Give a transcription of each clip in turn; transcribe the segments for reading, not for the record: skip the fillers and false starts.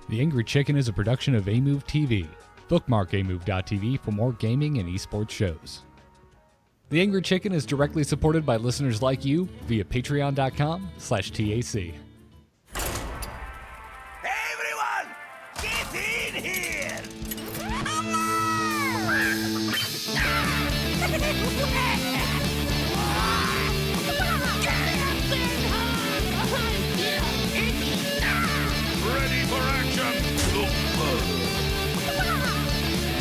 The Angry Chicken is a production of Amove TV. Bookmark amove.tv for more gaming and esports shows. The Angry Chicken is directly supported by listeners like you via patreon.com/TAC. Everyone, get in here! Ready for action!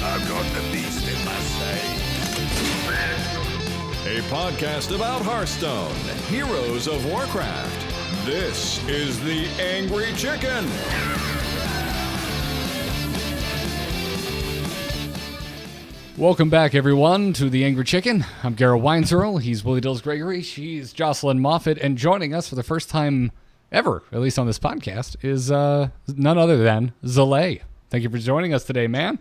I've got the beast in my sight. A podcast about Hearthstone, Heroes of Warcraft. This is The Angry Chicken. Welcome back, everyone, to The Angry Chicken. I'm Garrett Weinzierl. He's Willie Dills Gregory. She's Jocelyn Moffat. And joining us for the first time ever, at least on this podcast, is none other than Zalae. Thank you for joining us today, man.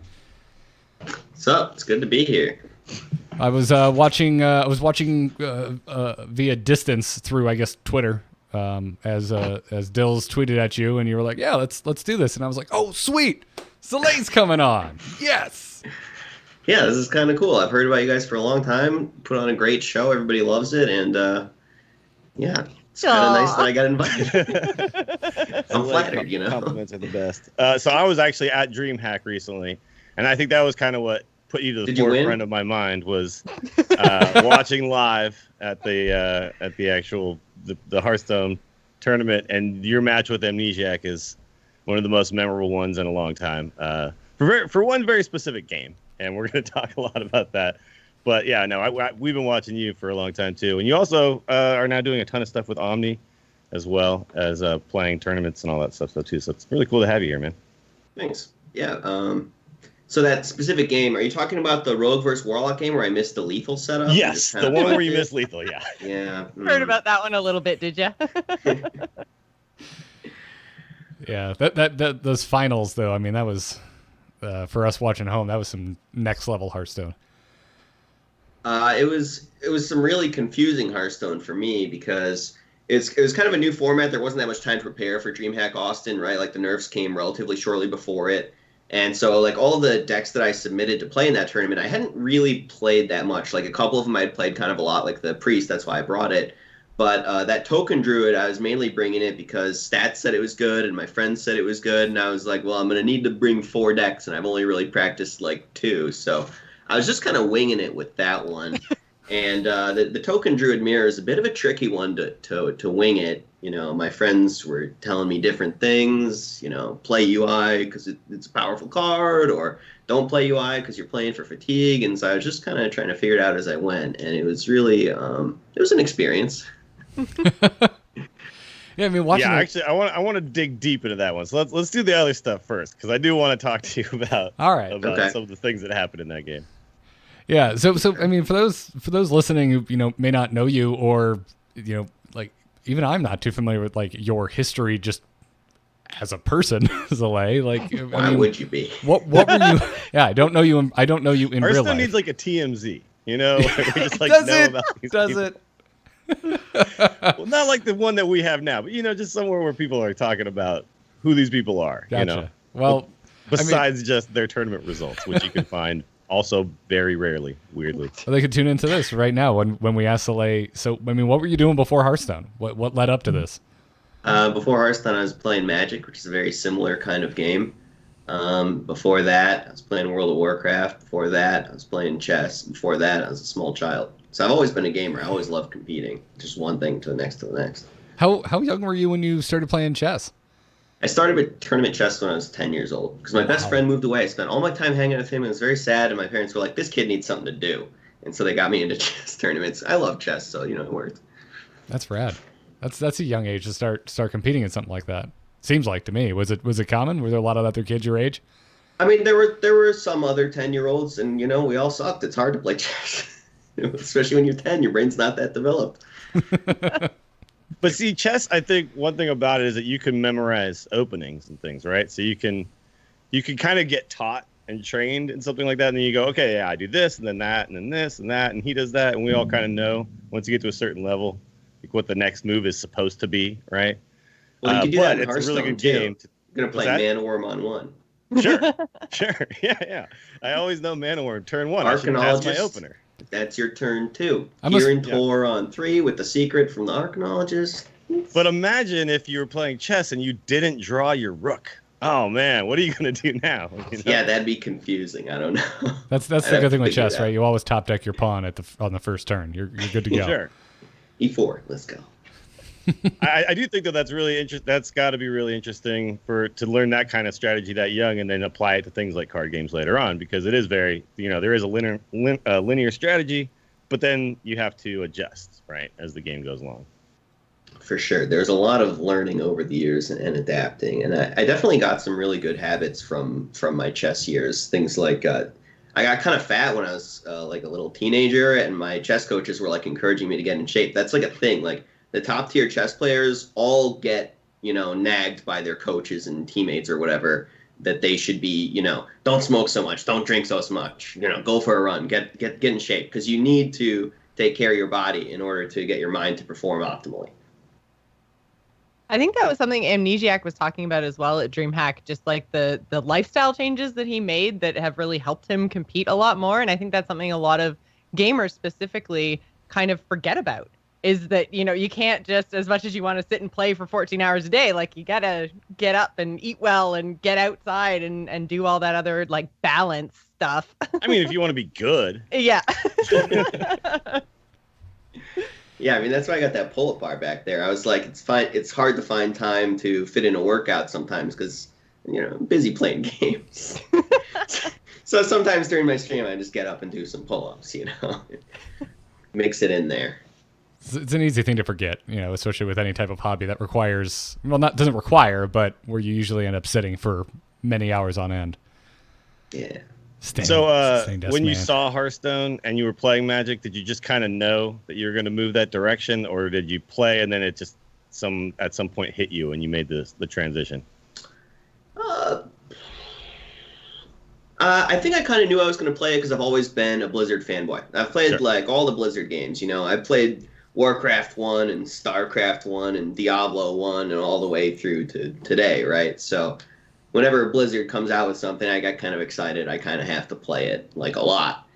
What's up? It's good to be here. I was watching via distance through, I guess, Twitter, as Dills tweeted at you, and you were like, "Yeah, let's do this," and I was like, "Oh, sweet, Zalae's coming on, yes." Yeah, this is kind of cool. I've heard about you guys for a long time. Put on a great show. Everybody loves it, and yeah, it's kind of nice that I got invited. I'm flattered, you know. Compliments are the best. So I was actually at DreamHack recently, and I think that was kind of what put you to the forefront of my mind was watching live at the actual the Hearthstone tournament, and your match with Amnesiac is one of the most memorable ones in a long time. For one very specific game, and we're going to talk a lot about that. But yeah, no, we've been watching you for a long time too, and you also are now doing a ton of stuff with Omni, as well as playing tournaments and all that stuff too. So it's really cool to have you here, man. Thanks. Yeah. So that specific game, are you talking about the Rogue vs. Warlock game where I missed the lethal setup? Yes, the one where you missed lethal, yeah. Yeah. Heard about that one a little bit, did you? Yeah, that those finals though. I mean, that was for us watching home. That was some next level Hearthstone. It was some really confusing Hearthstone for me because it was kind of a new format. There wasn't that much time to prepare for DreamHack Austin, right? Like the nerfs came relatively shortly before it. And so, like, all the decks that I submitted to play in that tournament, I hadn't really played that much. Like, a couple of them I had played kind of a lot, like the Priest, that's why I brought it. But that Token Druid, I was mainly bringing it because stats said it was good, and my friends said it was good, and I was like, well, I'm going to need to bring 4 decks, and I've only really practiced, like, 2. So I was just kind of winging it with that one. And the Token Druid Mirror is a bit of a tricky one to wing it. You know, my friends were telling me different things, you know, play UI because it's a powerful card, or don't play UI because you're playing for fatigue. And so I was just kind of trying to figure it out as I went. And it was really, it was an experience. Yeah, I mean, watching. Yeah, actually, I want to dig deep into that one. So let's do the other stuff first, because I do want to talk to you about some of the things that happened in that game. Yeah, so I mean, for those listening who, you know, may not know you, or, you know, like, even I'm not too familiar with, like, your history just as a person, Zalae. Like, Why would you be? What were you? Yeah, I don't know you in real life. Hearthstone needs like a TMZ, you know? We just like Does know it? about these Does people. it? Well, not like the one that we have now, but, you know, just somewhere where people are talking about who these people are. Gotcha. You know? Well, besides just their tournament results, which you can find also very rarely, weirdly. Well, they could tune into this right now when we ask Zalae. So, I mean, what were you doing before Hearthstone? What led up to this? Before Hearthstone, I was playing Magic, which is a very similar kind of game. Before that, I was playing World of Warcraft. Before that, I was playing chess. Before that, I was a small child. So I've always been a gamer. I always loved competing. Just one thing to the next to the next. How young were you when you started playing chess? I started with tournament chess when I was 10 years old because my best friend moved away. I spent all my time hanging with him. It was very sad, and my parents were like, this kid needs something to do. And so they got me into chess tournaments. I love chess, so, you know, it worked. That's rad. That's a young age to start competing in something like that. Seems like to me. Was it common? Were there a lot of other kids your age? I mean, there were some other 10-year-olds, and, you know, we all sucked. It's hard to play chess, especially when you're 10. Your brain's not that developed. But see, chess, I think one thing about it is that you can memorize openings and things, right? So you can kind of get taught and trained in something like that, and then you go, okay, yeah, I do this, and then that, and then this, and that, and he does that, and we all kind of know once you get to a certain level, like what the next move is supposed to be, right? Well, you can do that in it's a really Hearthstone, good game. Gonna play Manowar on 1. Sure. Yeah. I always know Manowar turn 1. I should pass my opener. That's your turn 2. Kieran Tor on 3 with the secret from the Arcanologist. But imagine if you were playing chess and you didn't draw your rook. Oh man, what are you gonna do now? You know? Yeah, that'd be confusing. I don't know. That's the good thing with chess, right? You always top deck your pawn on the first turn. You're good to go. Sure. E4. Let's go. I do think that's really interesting. That's got to be really interesting to learn that kind of strategy that young, and then apply it to things like card games later on, because it is very, there is a linear strategy, but then you have to adjust, right, as the game goes along. For sure. There's a lot of learning over the years and adapting, and I definitely got some really good habits from my chess years. Things like I got kind of fat when I was like a little teenager, and my chess coaches were like encouraging me to get in shape. That's like a thing. Like, the top tier chess players all get, nagged by their coaches and teammates or whatever that they should be, don't smoke so much, don't drink so much, go for a run, get in shape, because you need to take care of your body in order to get your mind to perform optimally. I think that was something Amnesiac was talking about as well at DreamHack, just like the lifestyle changes that he made that have really helped him compete a lot more. And I think that's something a lot of gamers specifically kind of forget about. Is that, you can't just, as much as you want to sit and play for 14 hours a day, like, you got to get up and eat well and get outside and do all that other, like, balance stuff. I mean, if you want to be good. Yeah. Yeah, I mean, that's why I got that pull-up bar back there. I was like, it's fine. It's hard to find time to fit in a workout sometimes because, I'm busy playing games. So sometimes during my stream, I just get up and do some pull-ups, mix it in there. It's an easy thing to forget, especially with any type of hobby that requires, doesn't require, but where you usually end up sitting for many hours on end. Yeah. When you saw Hearthstone and you were playing Magic, did you just kind of know that you were going to move that direction, or did you play and then it just at some point hit you and you made the transition? I think I kind of knew I was going to play it because I've always been a Blizzard fanboy. I've played like all the Blizzard games, I've played Warcraft 1 and StarCraft 1 and Diablo 1 and all the way through to today, right? So whenever Blizzard comes out with something, I get kind of excited. I kind of have to play it, like, a lot.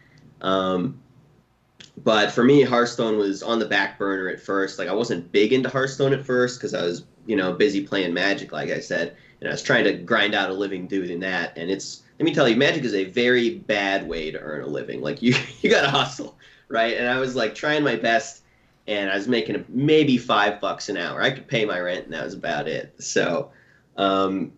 But for me, Hearthstone was on the back burner at first. Like, I wasn't big into Hearthstone at first because I was, busy playing Magic, like I said. And I was trying to grind out a living doing that. And let me tell you, Magic is a very bad way to earn a living. Like, you got to hustle, right? And I was, like, trying my best. And I was making maybe $5 an hour. I could pay my rent, and that was about it. So, I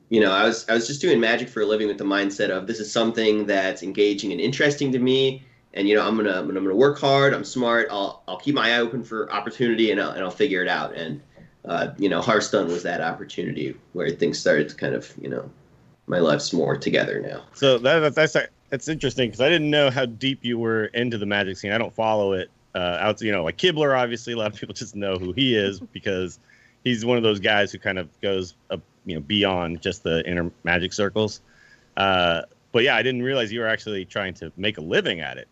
was just doing Magic for a living with the mindset of this is something that's engaging and interesting to me, and I'm gonna work hard. I'm smart. I'll keep my eye open for opportunity, and I'll figure it out. And Hearthstone was that opportunity where things started to kind of my life's more together now. So that's interesting because I didn't know how deep you were into the Magic scene. I don't follow it. Like Kibler, obviously, a lot of people just know who he is because he's one of those guys who kind of goes beyond just the inner Magic circles. But yeah, I didn't realize you were actually trying to make a living at it.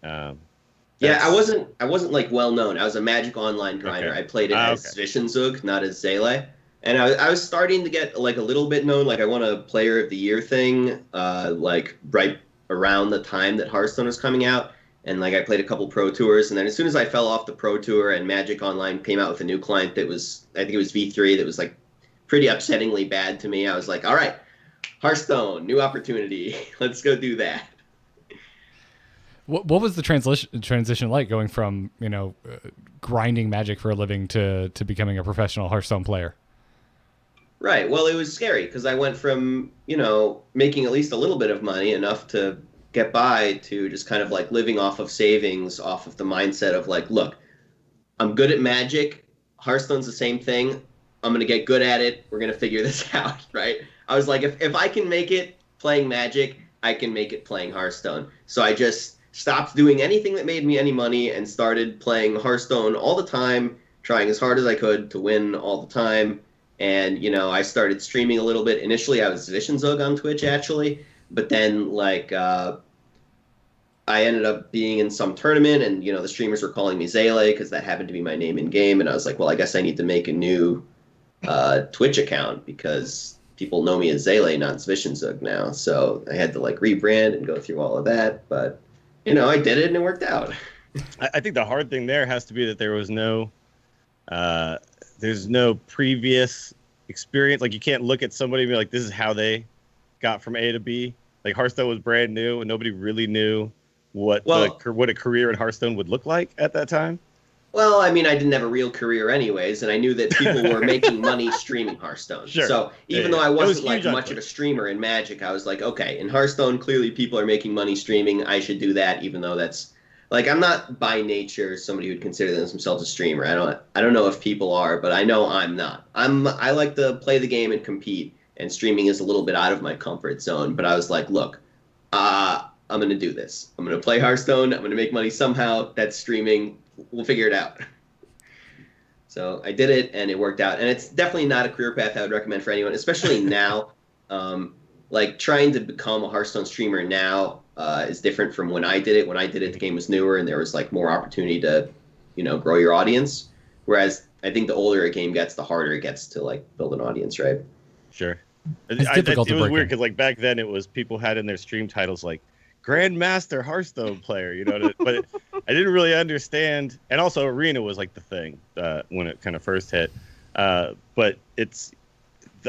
Yeah, I wasn't like well known. I was a Magic Online grinder. Okay. I played it as Zwischenzug, not as Zalae. And I was starting to get like a little bit known. Like I won a Player of the Year thing, like right around the time that Hearthstone was coming out. And like I played a couple pro tours, and then as soon as I fell off the pro tour and Magic Online came out with a new client that was, I think it was V3, that was like pretty upsettingly bad to me, I was like, all right, Hearthstone, new opportunity, let's go do that. What was the transition like going from grinding Magic for a living to becoming a professional Hearthstone player? Right. Well, it was scary because I went from making at least a little bit of money, enough to get by, to just kind of like living off of savings, off of the mindset of like, look, I'm good at Magic. Hearthstone's the same thing. I'm going to get good at it. We're going to figure this out, right? I was like, if I can make it playing Magic, I can make it playing Hearthstone. So I just stopped doing anything that made me any money and started playing Hearthstone all the time, trying as hard as I could to win all the time. And, I started streaming a little bit. Initially, I was Zwischenzug on Twitch, actually. But then, like, I ended up being in some tournament, and, the streamers were calling me Zalae because that happened to be my name in game. And I was like, well, I guess I need to make a new Twitch account because people know me as Zalae, not Zwischenzug now. So I had to like rebrand and go through all of that. But, I did it and it worked out. I think the hard thing there has to be that there's no previous experience. Like you can't look at somebody and be like, this is how they got from A to B. Like Hearthstone was brand new and nobody really knew what a career in Hearthstone would look like at that time. Well, I mean, I didn't have a real career anyways, and I knew that people were making money streaming Hearthstone. Sure. So even though I wasn't like much of a streamer in Magic, I was like, okay, in Hearthstone, clearly people are making money streaming. I should do that, even though that's like I'm not by nature somebody who would consider themselves a streamer. I don't know if people are, but I know I'm not. I like to play the game and compete, and streaming is a little bit out of my comfort zone. But I was like, look, I'm gonna do this. I'm gonna play Hearthstone. I'm gonna make money somehow. That's streaming. We'll figure it out. So I did it, and it worked out. And it's definitely not a career path I would recommend for anyone, especially now. Like trying to become a Hearthstone streamer now is different from when I did it. When I did it, the game was newer, and there was like more opportunity to, grow your audience. Whereas I think the older a game gets, the harder it gets to like build an audience, right? Sure. It's difficult to it was break weird in. because like back then it was people had in their stream titles like Grandmaster Hearthstone player, but I didn't really understand. And also Arena was like the thing when it kind of first hit. But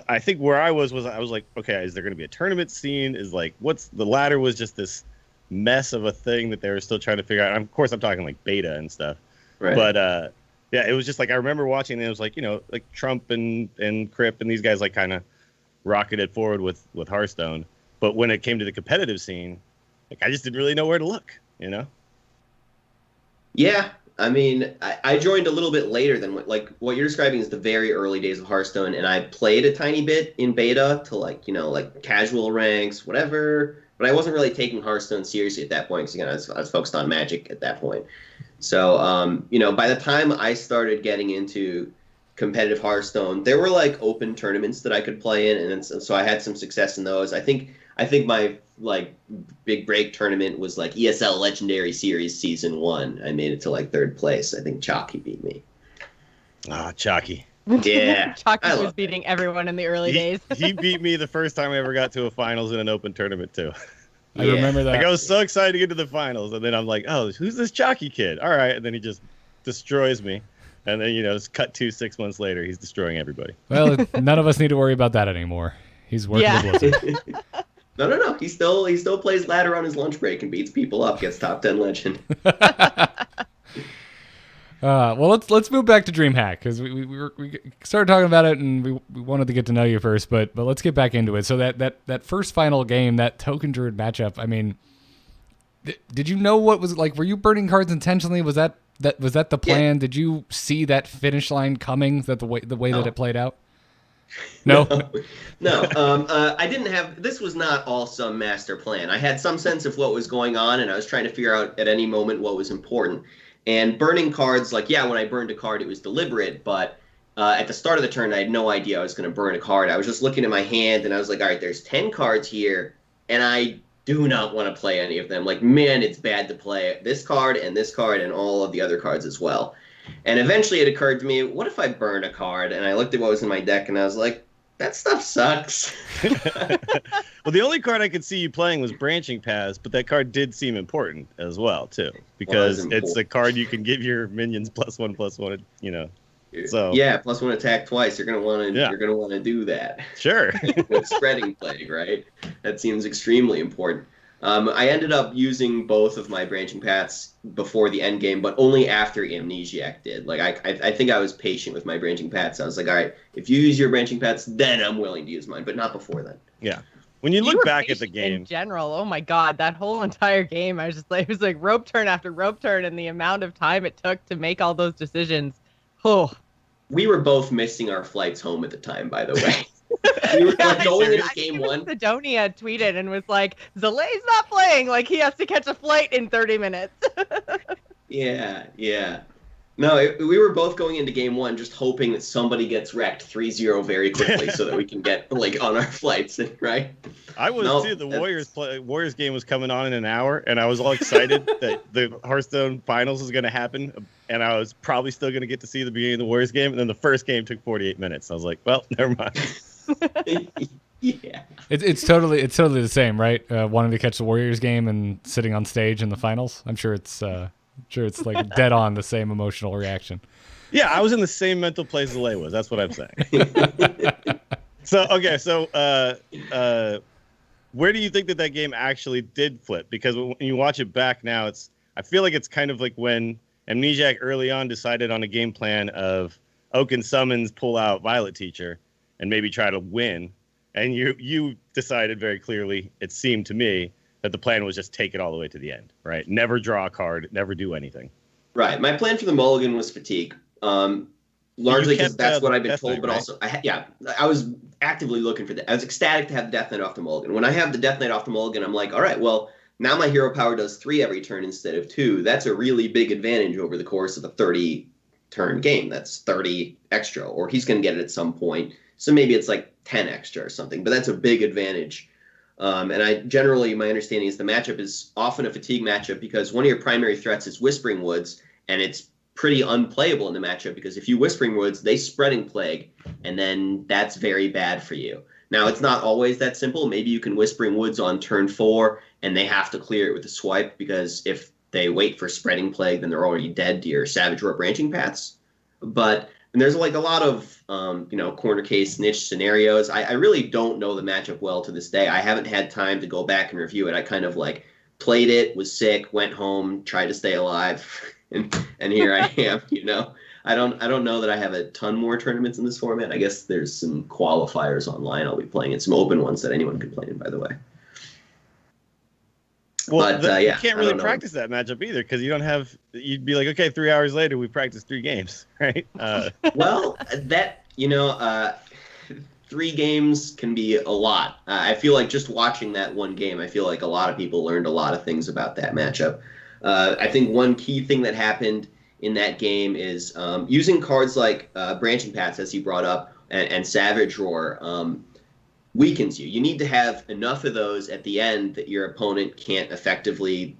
I think where I was like, okay, is there going to be a tournament scene? Is like, what's the ladder was just this mess of a thing that they were still trying to figure out. And of course, I'm talking like beta and stuff. Right. But yeah, it was just like I remember watching and it was like, like Trump and Crip and these guys like kind of rocketed forward with Hearthstone. But when it came to the competitive scene, like I just didn't really know where to look, Yeah, I mean, I joined a little bit later than what you're describing is the very early days of Hearthstone, and I played a tiny bit in beta to like casual ranks, whatever. But I wasn't really taking Hearthstone seriously at that point because I was focused on Magic at that point. So by the time I started getting into competitive Hearthstone, there were like open tournaments that I could play in, and so I had some success in those. I think my like big break tournament was like ESL Legendary Series Season 1. I made it to like 3rd place. I think Chalky beat me. Ah, Chalky. Yeah. Chalky was beating everyone in the early days. He beat me the first time I ever got to a finals in an open tournament too. I remember that. Like I was so excited to get to the finals, and then I'm like, oh, who's this Chalky kid? All right, and then he just destroys me. And then, it's cut to 6 months later. He's destroying everybody. Well, none of us need to worry about that anymore. He's working with Blizzard. No. He still plays ladder on his lunch break and beats people up. Gets top 10 legend. Well, let's move back to DreamHack because we started talking about it and we wanted to get to know you first, but let's get back into it. So that first final game, that Token Druid matchup. I mean, did you know what was like? Were you burning cards intentionally? Was that the plan? Yeah. Did you see that finish line coming? Is that the way that it played out? No. I didn't have. This was not all some master plan. I had some sense of what was going on, and I was trying to figure out at any moment what was important. And burning cards, when I burned a card, it was deliberate. But at the start of the turn, I had no idea I was going to burn a card. I was just looking at my hand, and I was like, all right, there's 10 cards here, and I do not want to play any of them. Like, man, it's bad to play this card and all of the other cards as well. And eventually it occurred to me, what if I burn a card? And I looked at what was in my deck, and I was like, that stuff sucks. Well, the only card I could see you playing was Branching Paths, but that card did seem important as well, too. Because it's a card you can give your minions +1/+1, So yeah, +1 attack twice. You're gonna want to do that. Sure. With Spreading Plague, right? That seems extremely important. I ended up using both of my Branching Paths before the end game, but only after Amnesiac did. Like I think I was patient with my Branching Paths. I was like, all right, if you use your Branching Paths, then I'm willing to use mine, but not before then. Yeah. When you look back at the game in general, oh my god, that whole entire game, I was just like, it was like rope turn after rope turn, and the amount of time it took to make all those decisions. Oh. We were both missing our flights home at the time, by the way. We were going into game one. Sidonia tweeted and was like, Zalae's not playing. Like, he has to catch a flight in 30 minutes. Yeah. No, we were both going into game one just hoping that somebody gets wrecked 3-0 very quickly so that we can get, on our flights, right? I was, too. The Warriors game was coming on in an hour, and I was all excited that the Hearthstone Finals was going to happen, and I was probably still going to get to see the beginning of the Warriors game, and then the first game took 48 minutes. I was like, well, never mind. Yeah. It's totally the same, right? Wanting to catch the Warriors game and sitting on stage in the finals. I'm sure it's like dead on the same emotional reaction. Yeah, I was in the same mental place Zalae was. That's what I'm saying. So where do you think that game actually did flip? Because when you watch it back now, I feel like it's kind of like when Amnesiac early on decided on a game plan of Oaken Summons, pull out Violet Teacher, and maybe try to win. And you decided very clearly, it seemed to me, that the plan was just take it all the way to the end, right? Never draw a card, never do anything. Right. My plan for the mulligan was fatigue. Largely because that's what I've been told, but right? Also, I was actively looking for that. I was ecstatic to have the Death Knight off the mulligan. When I have the Death Knight off the mulligan, I'm like, all right, well, now my hero power does 3 every turn instead of 2. That's a really big advantage over the course of a 30-turn game. That's 30 extra, or he's going to get it at some point. So maybe it's like 10 extra or something, but that's a big advantage. And my understanding is the matchup is often a fatigue matchup because one of your primary threats is Whispering Woods, and it's pretty unplayable in the matchup because if you Whispering Woods, they Spreading Plague, and then that's very bad for you. Now, it's not always that simple. Maybe you can Whispering Woods on turn 4, and they have to clear it with a swipe because if they wait for Spreading Plague, then they're already dead to your Savage Roar Branching Paths. But there's like a lot of corner case niche scenarios. I really don't know the matchup well to this day. I haven't had time to go back and review it. I kind of like played it, was sick, went home, tried to stay alive, and here I am. I don't know that I have a ton more tournaments in this format. I guess there's some qualifiers online I'll be playing and some open ones that anyone can play in, by the way. Well, you can't really practice that matchup either because you'd be like, okay, 3 hours later, we practiced 3 games, right? Well, 3 games can be a lot. I feel like just watching that one game, I feel like a lot of people learned a lot of things about that matchup. I think one key thing that happened in that game is using cards like Branching Paths, as you brought up, and Savage Roar weakens you. You need to have enough of those at the end that your opponent can't effectively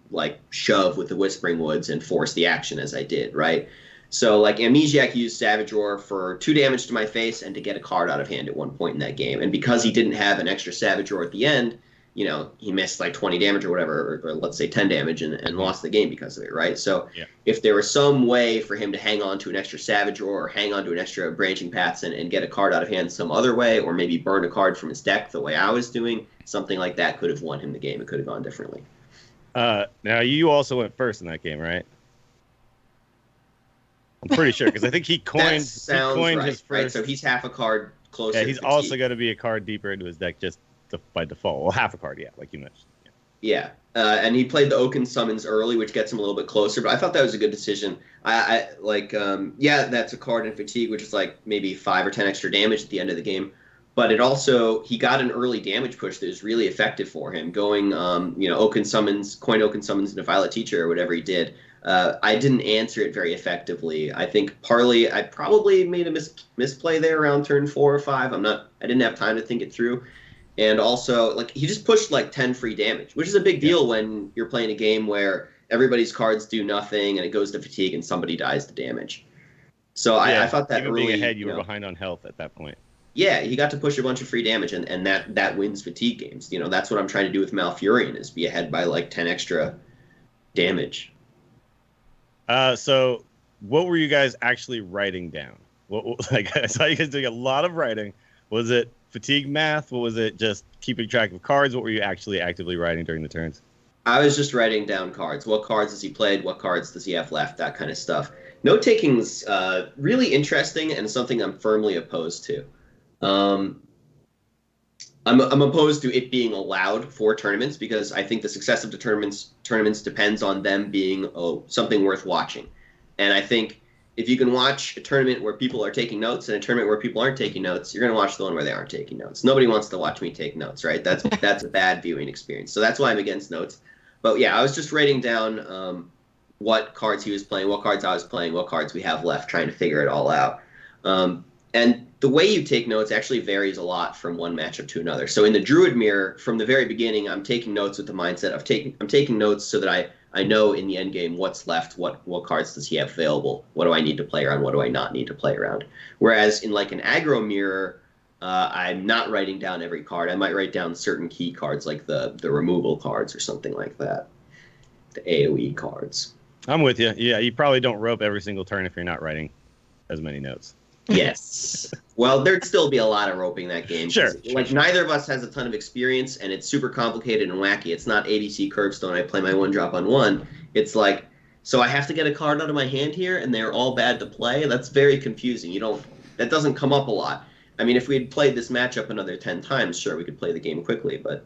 shove with the Whispering Woods and force the action as I did, right? So Amnesiac used Savage Roar for 2 damage to my face and to get a card out of hand at one point in that game. And because he didn't have an extra Savage Roar at the end, he missed 20 damage or whatever, or let's say 10 damage and lost the game because of it, right? So if there was some way for him to hang on to an extra Savage Roar or hang on to an extra Branching Paths and get a card out of hand some other way, or maybe burn a card from his deck the way I was doing, something like that could have won him the game. It could have gone differently. Now, you also went first in that game, right? I'm pretty sure, because I think he coined his first. Right? So he's half a card closer. Yeah, he's also going to be a card deeper into his deck just by default. Well, half a card, like you mentioned. Yeah. And he played the Oaken Summons early, which gets him a little bit closer, but I thought that was a good decision. That's a card in Fatigue, which is maybe 5 or 10 extra damage at the end of the game. But he got an early damage push that was really effective for him, going, Oaken Summons into Violet Teacher or whatever he did. I didn't answer it very effectively. I think I probably made a misplay there around turn 4 or 5. I didn't have time to think it through. And also, he just pushed 10 free damage, which is a big deal when you're playing a game where everybody's cards do nothing and it goes to Fatigue and somebody dies to damage. So I thought that even early, being ahead, you were behind on health at that point. Yeah, he got to push a bunch of free damage, and that wins Fatigue games. That's what I'm trying to do with Malfurion, is be ahead by 10 extra damage. So what were you guys actually writing down? I saw you guys doing a lot of writing. Was it fatigue math? What was it? Just keeping track of cards? What were you actually actively writing during the turns? I was just writing down cards. What cards has he played? What cards does he have left? That kind of stuff. Note taking's really interesting and something I'm firmly opposed to. I'm opposed to it being allowed for tournaments because I think the success of the tournaments depends on them being something worth watching. And I think if you can watch a tournament where people are taking notes and a tournament where people aren't taking notes, you're going to watch the one where they aren't taking notes. Nobody wants to watch me take notes, right? That's a bad viewing experience. So that's why I'm against notes. But yeah, I was just writing down what cards he was playing, what cards I was playing, what cards we have left, trying to figure it all out. And the way you take notes actually varies a lot from one matchup to another. So in the Druid Mirror, from the very beginning, I'm taking notes with the mindset of I'm taking notes so that I know in the end game what's left, what cards does he have available, what do I need to play around, what do I not need to play around. Whereas in an aggro mirror, I'm not writing down every card. I might write down certain key cards like the removal cards or something like that. The AoE cards. I'm with you. Yeah, you probably don't rope every single turn if you're not writing as many notes. Yes. Well, there'd still be a lot of roping that game. Sure. Neither of us has a ton of experience, and it's super complicated and wacky. It's not ABC Curbstone. I play my 1-drop on 1. It's like, so I have to get a card out of my hand here, and they're all bad to play. That's very confusing. That doesn't come up a lot. I mean, if we had played this matchup another 10 times, sure, we could play the game quickly, but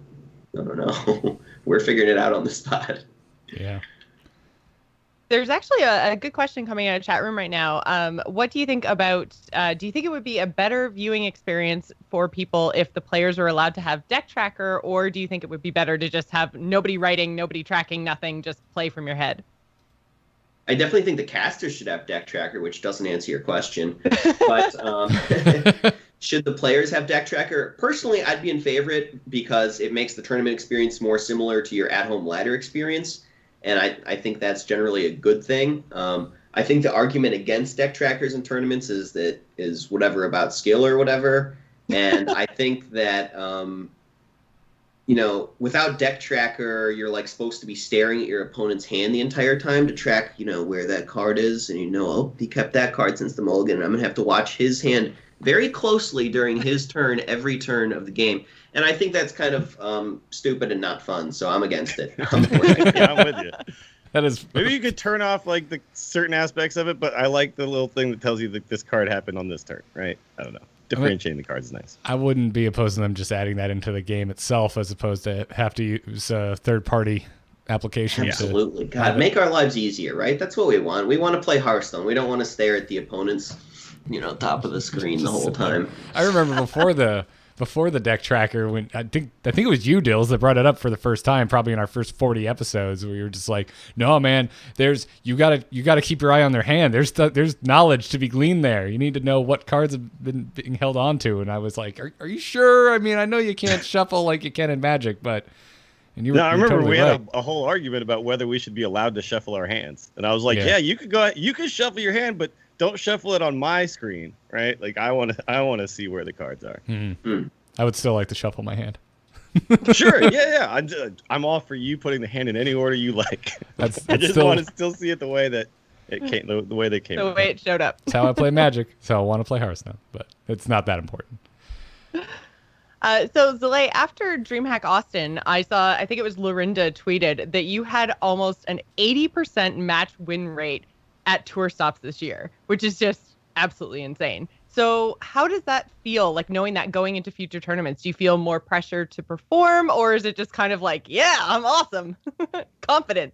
I don't know. We're figuring it out on the spot. Yeah. There's actually a good question coming out of chat room right now. What do you think about, do you think it would be a better viewing experience for people if the players were allowed to have deck tracker, or do you think it would be better to just have nobody writing, nobody tracking, nothing, just play from your head? I definitely think the casters should have deck tracker, which doesn't answer your question. But should the players have deck tracker? Personally, I'd be in favor of it because it makes the tournament experience more similar to your at-home ladder experience, and I think that's generally a good thing. I think the argument against deck trackers in tournaments is whatever about skill or whatever, and I think that without deck tracker, you're like supposed to be staring at your opponent's hand the entire time to track, where that card is. And oh, he kept that card since the mulligan. I'm going to have to watch his hand very closely during his turn, every turn of the game. And I think that's kind of stupid and not fun. So I'm against it. Yeah, I'm with you. That is. Maybe you could turn off like the certain aspects of it, but I like the little thing that tells you that this card happened on this turn, right? I don't know. Differentiating the cards is nice. I wouldn't be opposed to them just adding that into the game itself as opposed to have to use a third-party application. Absolutely. God, make our lives easier, right? That's what we want. We want to play Hearthstone. We don't want to stare at the opponent's, top of the screen the whole time. I remember before the deck tracker, when I think it was you, Dills, that brought it up for the first time, probably in our first 40 episodes. We were just like, no, man, you gotta keep your eye on their hand. There's knowledge to be gleaned there. You need to know what cards have been being held on to. And I was like, are you sure? I mean, I know you can't shuffle like you can in Magic, but. And I remember totally we had a whole argument about whether we should be allowed to shuffle our hands. And I was like, yeah you could shuffle your hand, but don't shuffle it on my screen, right? Like I want to see where the cards are. Mm-hmm. I would still like to shuffle my hand. Sure, yeah. I'm all for you putting the hand in any order you like. I just want to still see it the way that it came, the way they came. The way it showed up. That's how I play Magic. That's how I want to play Hearthstone, but it's not that important. So Zalae, after DreamHack Austin, I think it was Lorinda tweeted that you had almost an 80% match win rate at tour stops this year, which is just absolutely insane. So how does that feel, like knowing that going into future tournaments? Do you feel more pressure to perform, or is it just kind of like, yeah, I'm awesome, confidence?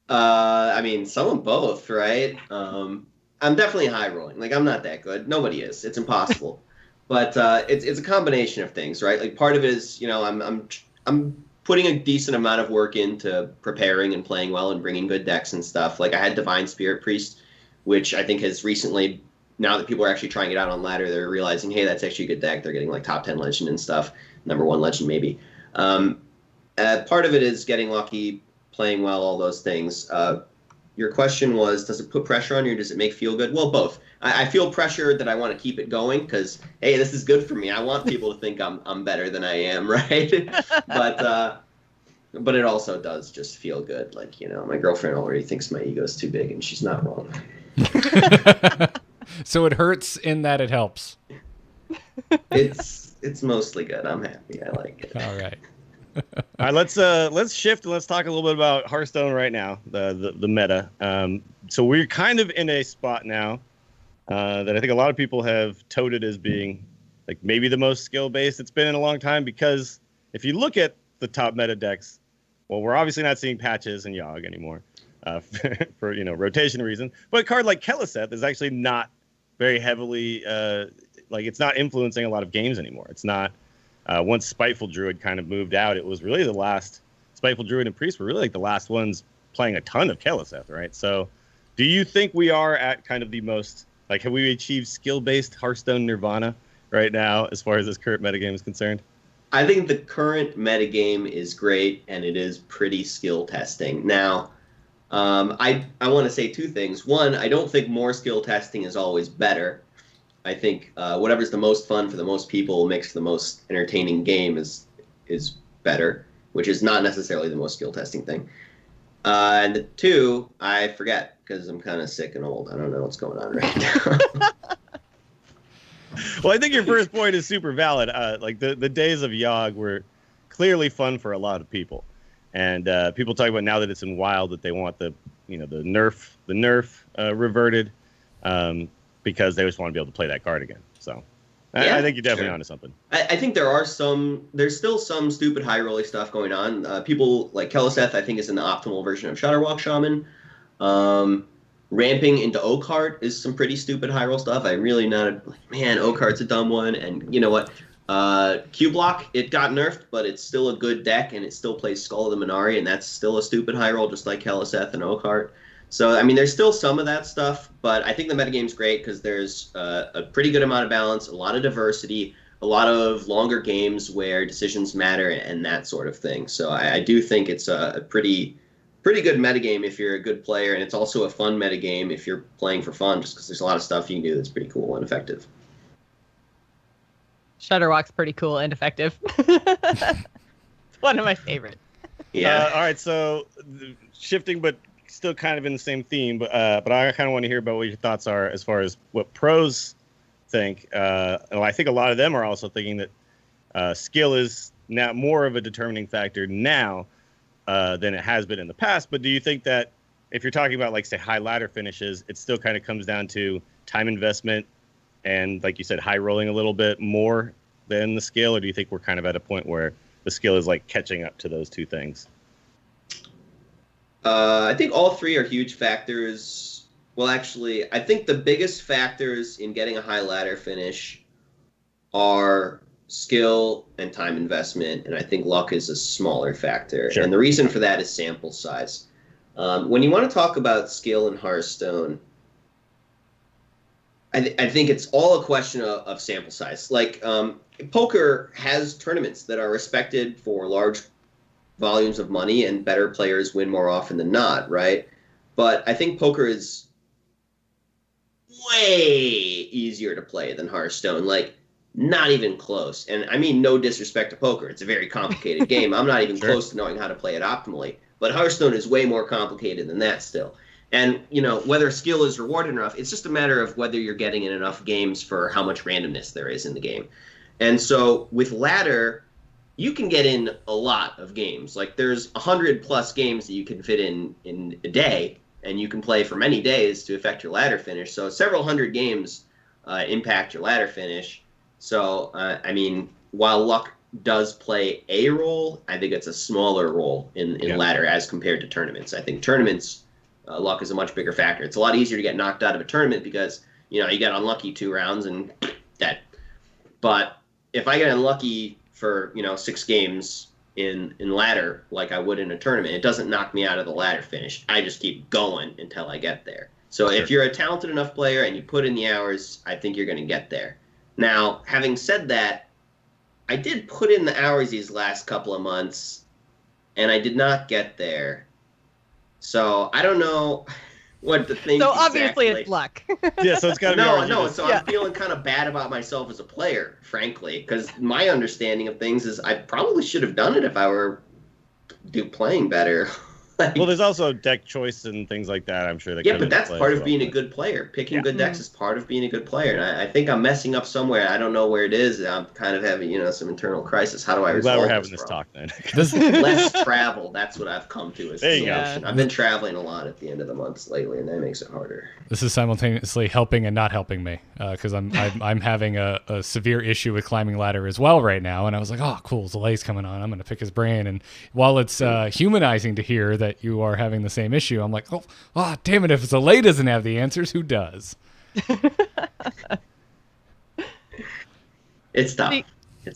I mean, some of both, right? I'm definitely high rolling. Like I'm not that good. Nobody is. It's impossible. But it's a combination of things, right? Like part of it is, I'm putting a decent amount of work into preparing and playing well and bringing good decks and stuff. Like I had Divine Spirit Priest, which I think has recently, now that people are actually trying it out on ladder, they're realizing, hey, that's actually a good deck. They're getting like top 10 legend and stuff, number 1 legend maybe. Part of it is getting lucky, playing well, all those things. Your question was, does it put pressure on you or does it make feel good? Well, both. I feel pressure that I want to keep it going because, hey, this is good for me. I want people to think I'm better than I am, right? But it also does just feel good. Like, my girlfriend already thinks my ego's too big, and she's not wrong. So it hurts in that it helps. It's mostly good. I'm happy. I like it. All right. All right, let's shift and let's talk a little bit about Hearthstone right now, the meta. So we're kind of in a spot now that I think a lot of people have touted as being like maybe the most skill-based it's been in a long time, because if you look at the top meta decks, well, we're obviously not seeing Patches and Yogg anymore for rotation reasons. But a card like Keleseth is actually not very heavily it's not influencing a lot of games anymore. It's not. Once Spiteful Druid kind of moved out, it was really the last. Spiteful Druid and Priest were really like the last ones playing a ton of Keleseth, right? So, do you think we are at kind of the most, like, have we achieved skill-based Hearthstone nirvana right now as far as this current metagame is concerned? I think the current metagame is great, and it is pretty skill testing. Now, I want to say two things. One, I don't think more skill testing is always better. I think whatever's the most fun for the most people makes the most entertaining game is better, which is not necessarily the most skill testing thing. And the 2, I forget because I'm kind of sick and old. I don't know what's going on right now. Well, I think your first point is super valid. Like the days of Yogg were clearly fun for a lot of people, and people talk about now that it's in Wild that they want the nerf reverted because they just want to be able to play that card again. So Yeah, I think you're definitely sure. onto something. I think there's still some stupid high rolling stuff going on. People like Kelliseth, I think, is in the optimal version of Shutterwalk Shaman. Ramping into Oakheart is some pretty stupid high roll stuff. I'm really not man, Oakheart's a dumb one. And you know what? Q Block, it got nerfed, but it's still a good deck, and it still plays Skull of the Minari, and that's still a stupid high roll, just like Kelliseth and Oakheart. So, I mean, there's still some of that stuff, but I think the metagame's great because there's a pretty good amount of balance, a lot of diversity, a lot of longer games where decisions matter and that sort of thing. So I do think it's a pretty good metagame if you're a good player, and it's also a fun metagame if you're playing for fun, just because there's a lot of stuff you can do that's pretty cool and effective. Shutterwalk's pretty cool and effective. It's one of my favorites. Yeah. All right, so shifting, but still kind of in the same theme, but I kind of want to hear about what your thoughts are as far as what pros think. And I think a lot of them are also thinking that skill is now more of a determining factor now than it has been in the past. But do you think that if you're talking about, like, say, high ladder finishes, it still kind of comes down to time investment and, like you said, high rolling a little bit more than the skill? Or do you think we're kind of at a point where the skill is like catching up to those two things? I think all 3 are huge factors. Well, actually, I think the biggest factors in getting a high ladder finish are skill and time investment, and I think luck is a smaller factor. Sure. And the reason for that is sample size. When you want to talk about skill in Hearthstone, I think it's all a question of sample size. Like, poker has tournaments that are respected for large volumes of money, and better players win more often than not, right? But I think poker is way easier to play than Hearthstone. Like, not even close. And I mean, no disrespect to poker. It's a very complicated game. I'm not even Sure. close to knowing how to play it optimally. But Hearthstone is way more complicated than that still. And, whether skill is rewarded enough, it's just a matter of whether you're getting in enough games for how much randomness there is in the game. And so with ladder, you can get in a lot of games. Like, there's 100+ games that you can fit in a day, and you can play for many days to affect your ladder finish. So several hundred games impact your ladder finish. So, I mean, while luck does play a role, I think it's a smaller role in ladder as compared to tournaments. I think tournaments, luck is a much bigger factor. It's a lot easier to get knocked out of a tournament because, you get unlucky 2 rounds and dead. But if I get unlucky for 6 games in ladder like I would in a tournament, it doesn't knock me out of the ladder finish. I just keep going until I get there. So Sure. If you're a talented enough player and you put in the hours, I think you're going to get there. Now, having said that, I did put in the hours these last couple of months, and I did not get there. So I don't know what to think. So obviously exactly. it's luck. Yeah, so it's got to be No. RNG. So I'm feeling kind of bad about myself as a player, frankly, because my understanding of things is I probably should have done it if I were playing better. Well, there's also deck choice and things like that, I'm sure. But that's part of being a good player. Picking good decks is part of being a good player. And I think I'm messing up somewhere. I don't know where it is. I'm kind of having, some internal crisis. How do I resolve Glad we're this having this talk then. Less travel. That's what I've come to as There a you go. solution. I've been traveling a lot at the end of the months lately, and that makes it harder. This is simultaneously helping and not helping me because I'm having a severe issue with climbing ladder as well right now. And I was like, oh, cool, Zalae's coming on. I'm going to pick his brain. And while it's humanizing to hear that you are having the same issue, I'm like, oh, damn it! If Zalae doesn't have the answers, who does? It's tough.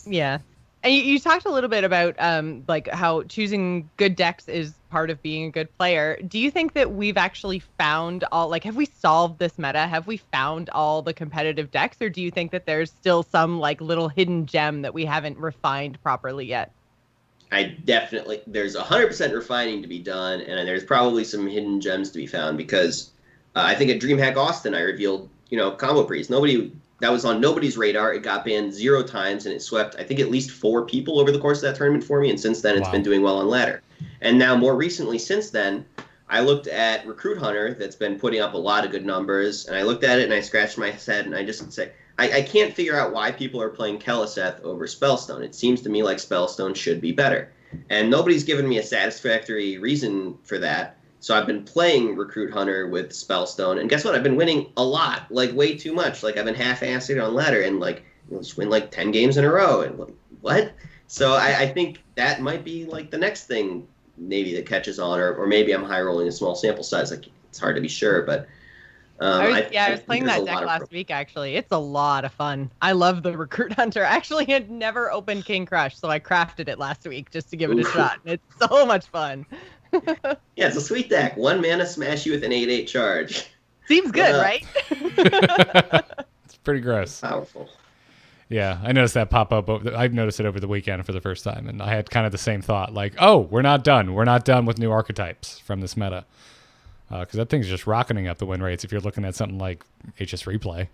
Yeah. And you talked a little bit about like how choosing good decks is part of being a good player. Do you think that we've actually found have we solved this meta? Have we found all the competitive decks, or do you think that there's still some little hidden gem that we haven't refined properly yet? There's 100% refining to be done, and there's probably some hidden gems to be found because I think at DreamHack Austin I revealed, Combo Priest. Nobody that was on nobody's radar. It got banned 0 times, and it swept, I think, at least 4 people over the course of that tournament for me. And since then, it's been doing well on ladder. And now, more recently, since then, I looked at Recruit Hunter, that's been putting up a lot of good numbers, and I looked at it and I scratched my head, and I just say, I can't figure out why people are playing Keleseth over Spellstone. It seems to me like Spellstone should be better. And nobody's given me a satisfactory reason for that. So I've been playing Recruit Hunter with Spellstone, and guess what? I've been winning a lot, like way too much. Like I've been half-assed on ladder, and like just win like 10 games in a row. And like, what? So I think that might be like the next thing maybe that catches on, or maybe I'm high rolling a small sample size. Like it's hard to be sure, but I was playing that deck last week, actually. It's a lot of fun. I love the Recruit Hunter. Actually, had never opened King Crush, so I crafted it last week just to give it a shot. It's so much fun. Yeah, it's a sweet deck. 1 mana, smash you with an 8/8 charge. Seems good, right? It's pretty gross. Powerful. Yeah, I noticed that pop up. I've noticed it over the weekend for the first time, and I had kind of the same thought, like, oh, we're not done. We're not done with new archetypes from this meta. Because that thing's just rocketing up the win rates if you're looking at something like HS Replay.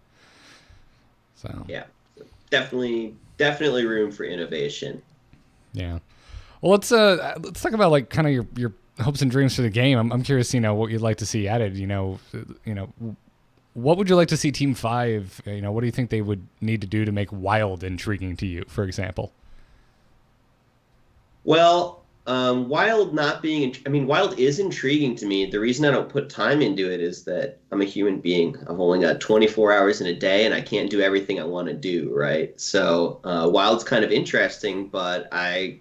So yeah, definitely room for innovation. Yeah. Well, let's talk about like kind of your hopes and dreams for the game. I'm curious, what you'd like to see added. What would you like to see Team 5? What do you think they would need to do to make Wild intriguing to you, for example? Well, Wild Wild is intriguing to me. The reason I don't put time into it is that I'm a human being. I've only got 24 hours in a day, and I can't do everything I want to do, right? So Wild's kind of interesting, but I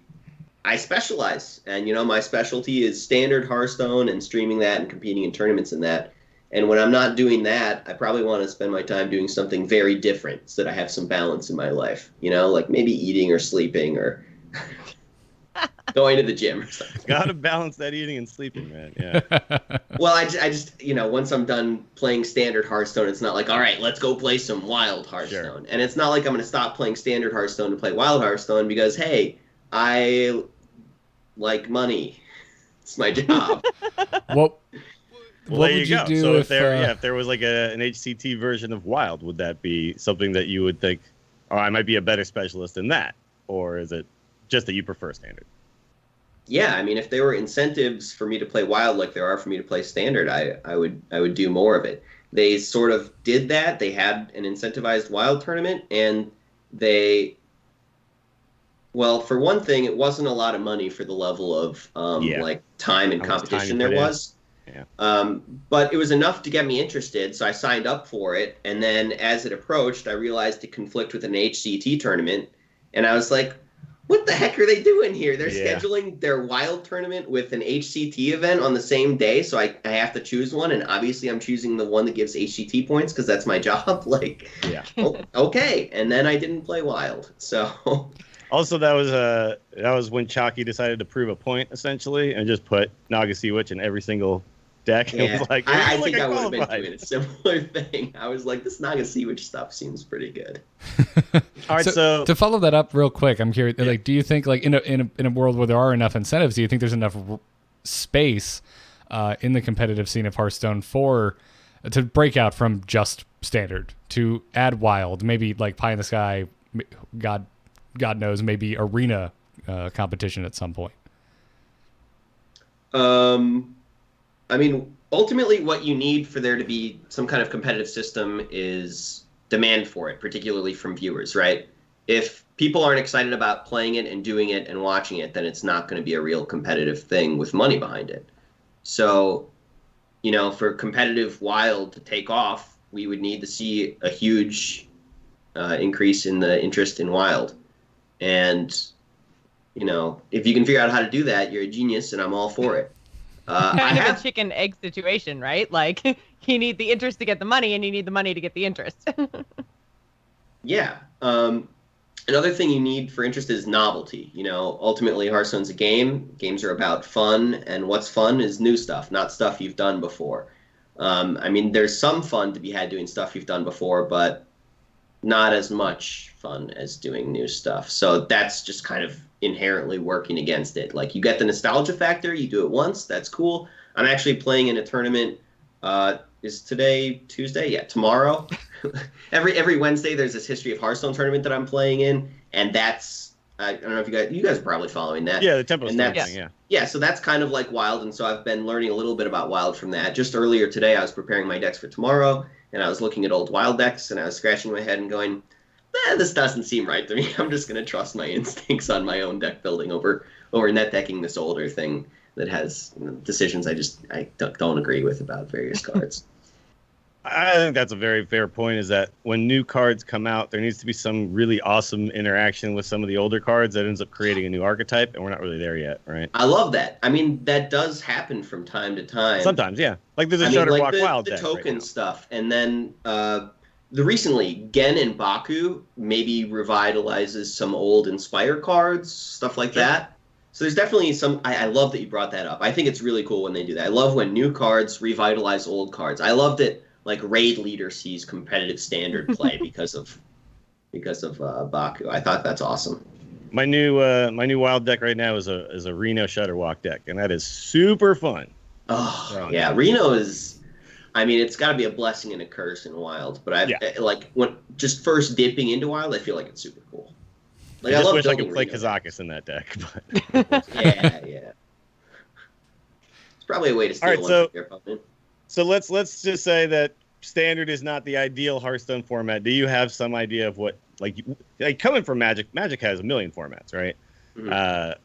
specialize. And, my specialty is standard Hearthstone and streaming that and competing in tournaments and that. And when I'm not doing that, I probably want to spend my time doing something very different so that I have some balance in my life, like maybe eating or sleeping or going to the gym or something. Gotta balance that eating and sleeping, man. Yeah. Well, I just once I'm done playing standard Hearthstone, it's not like, all right, let's go play some Wild Hearthstone. Sure. And it's not like I'm going to stop playing standard Hearthstone to play Wild Hearthstone because, hey, I like money. It's my job. What there would you you go. do So if there was like an HCT version of Wild, would that be something that you would think, oh, I might be a better specialist in that? Or is it just that you prefer standard? Yeah, if there were incentives for me to play Wild like there are for me to play standard, I would do more of it. They sort of did that. They had an incentivized Wild tournament, and for one thing, it wasn't a lot of money for the level of like time and competition there was. Yeah. But it was enough to get me interested, so I signed up for it. And then as it approached, I realized it conflicted with an HCT tournament, and I was like, what the heck are they doing here? They're scheduling their Wild tournament with an HCT event on the same day, so I have to choose one, and obviously I'm choosing the one that gives HCT points because that's my job. Okay. And then I didn't play Wild, so... Also, that was when Chalky decided to prove a point, essentially, and just put Naga Sea Witch in every single deck. Yeah. It was like, I think I would have been doing a similar thing. I was like, this Naga Sea Witch stuff seems pretty good. All right, so to follow that up real quick, I'm curious. Yeah. Like, do you think, like, in a world where there are enough incentives, do you think there's enough space in the competitive scene of Hearthstone to break out from just standard, to add Wild, maybe like Pie in the Sky, God knows, maybe arena competition at some point? Ultimately what you need for there to be some kind of competitive system is demand for it, particularly from viewers, right? If people aren't excited about playing it and doing it and watching it, then it's not going to be a real competitive thing with money behind it. So, for competitive Wild to take off, we would need to see a huge increase in the interest in Wild. And, if you can figure out how to do that, you're a genius, and I'm all for it. Kind of a chicken egg situation, right? Like, you need the interest to get the money, and you need the money to get the interest. Yeah. Another thing you need for interest is novelty. Ultimately, Hearthstone's a game. Games are about fun, and what's fun is new stuff, not stuff you've done before. There's some fun to be had doing stuff you've done before, but not as much fun as doing new stuff. So that's just kind of inherently working against it. Like, you get the nostalgia factor, you do it once, that's cool. I'm actually playing in a tournament. Is today Tuesday? Yeah, tomorrow. every Wednesday there's this History of Hearthstone tournament that I'm playing in, and that's I don't know if you guys are probably following that. Yeah, the Tempo thing. Yeah, so that's kind of like Wild, and so I've been learning a little bit about Wild from that. Just earlier today, I was preparing my decks for tomorrow, and I was looking at old Wild decks, and I was scratching my head and going, this doesn't seem right to me. I'm just going to trust my instincts on my own deck building over net decking this older thing that has decisions I don't agree with about various cards. I think that's a very fair point, is that when new cards come out, there needs to be some really awesome interaction with some of the older cards that ends up creating a new archetype, and we're not really there yet, right? I love that. I mean, that does happen from time to time. Sometimes, yeah. Like there's a Shutterblock Wild deck. The token stuff, and then recently, Gen and Baku maybe revitalizes some old Inspire cards, stuff like that. So there's definitely some. I love that you brought that up. I think it's really cool when they do that. I love when new cards revitalize old cards. I love that. Like Raid Leader sees competitive standard play because of Baku. I thought that's awesome. My new Wild deck right now is a Reno Shutterwalk deck, and that is super fun. Oh yeah, Reno is. I mean, it's got to be a blessing and a curse in Wild, but like when just first dipping into Wild, I feel like it's super cool. Like I love wish I could play Reno Kazakus in that deck. But yeah. It's probably a way to steal one from your opponent. So let's just say that Standard is not the ideal Hearthstone format. Do you have some idea of what, like coming from Magic has a million formats, right? Mm-hmm.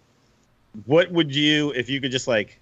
What would you, if you could just like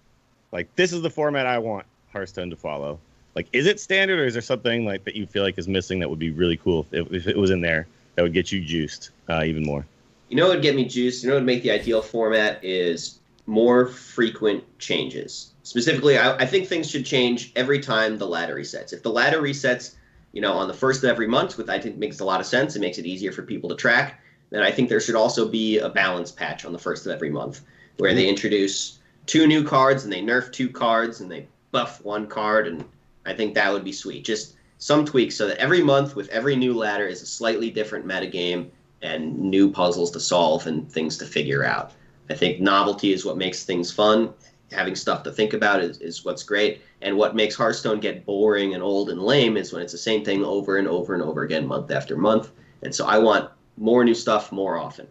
this is the format I want Hearthstone to follow? Like, is it Standard, or is there something like that you feel like is missing that would be really cool if it was in there that would get you juiced even more? You know what would get me juiced? You know what would make the ideal format is more frequent changes. Specifically, I think things should change every time the ladder resets. If the ladder resets, on the first of every month, which I think makes a lot of sense, it makes it easier for people to track, then I think there should also be a balance patch on the first of every month where they introduce 2 new cards and they nerf 2 cards and they buff 1 card, and I think that would be sweet. Just some tweaks so that every month with every new ladder is a slightly different metagame and new puzzles to solve and things to figure out. I think novelty is what makes things fun. Having stuff to think about is what's great. And what makes Hearthstone get boring and old and lame is when it's the same thing over and over and over again, month after month. And so I want more new stuff more often.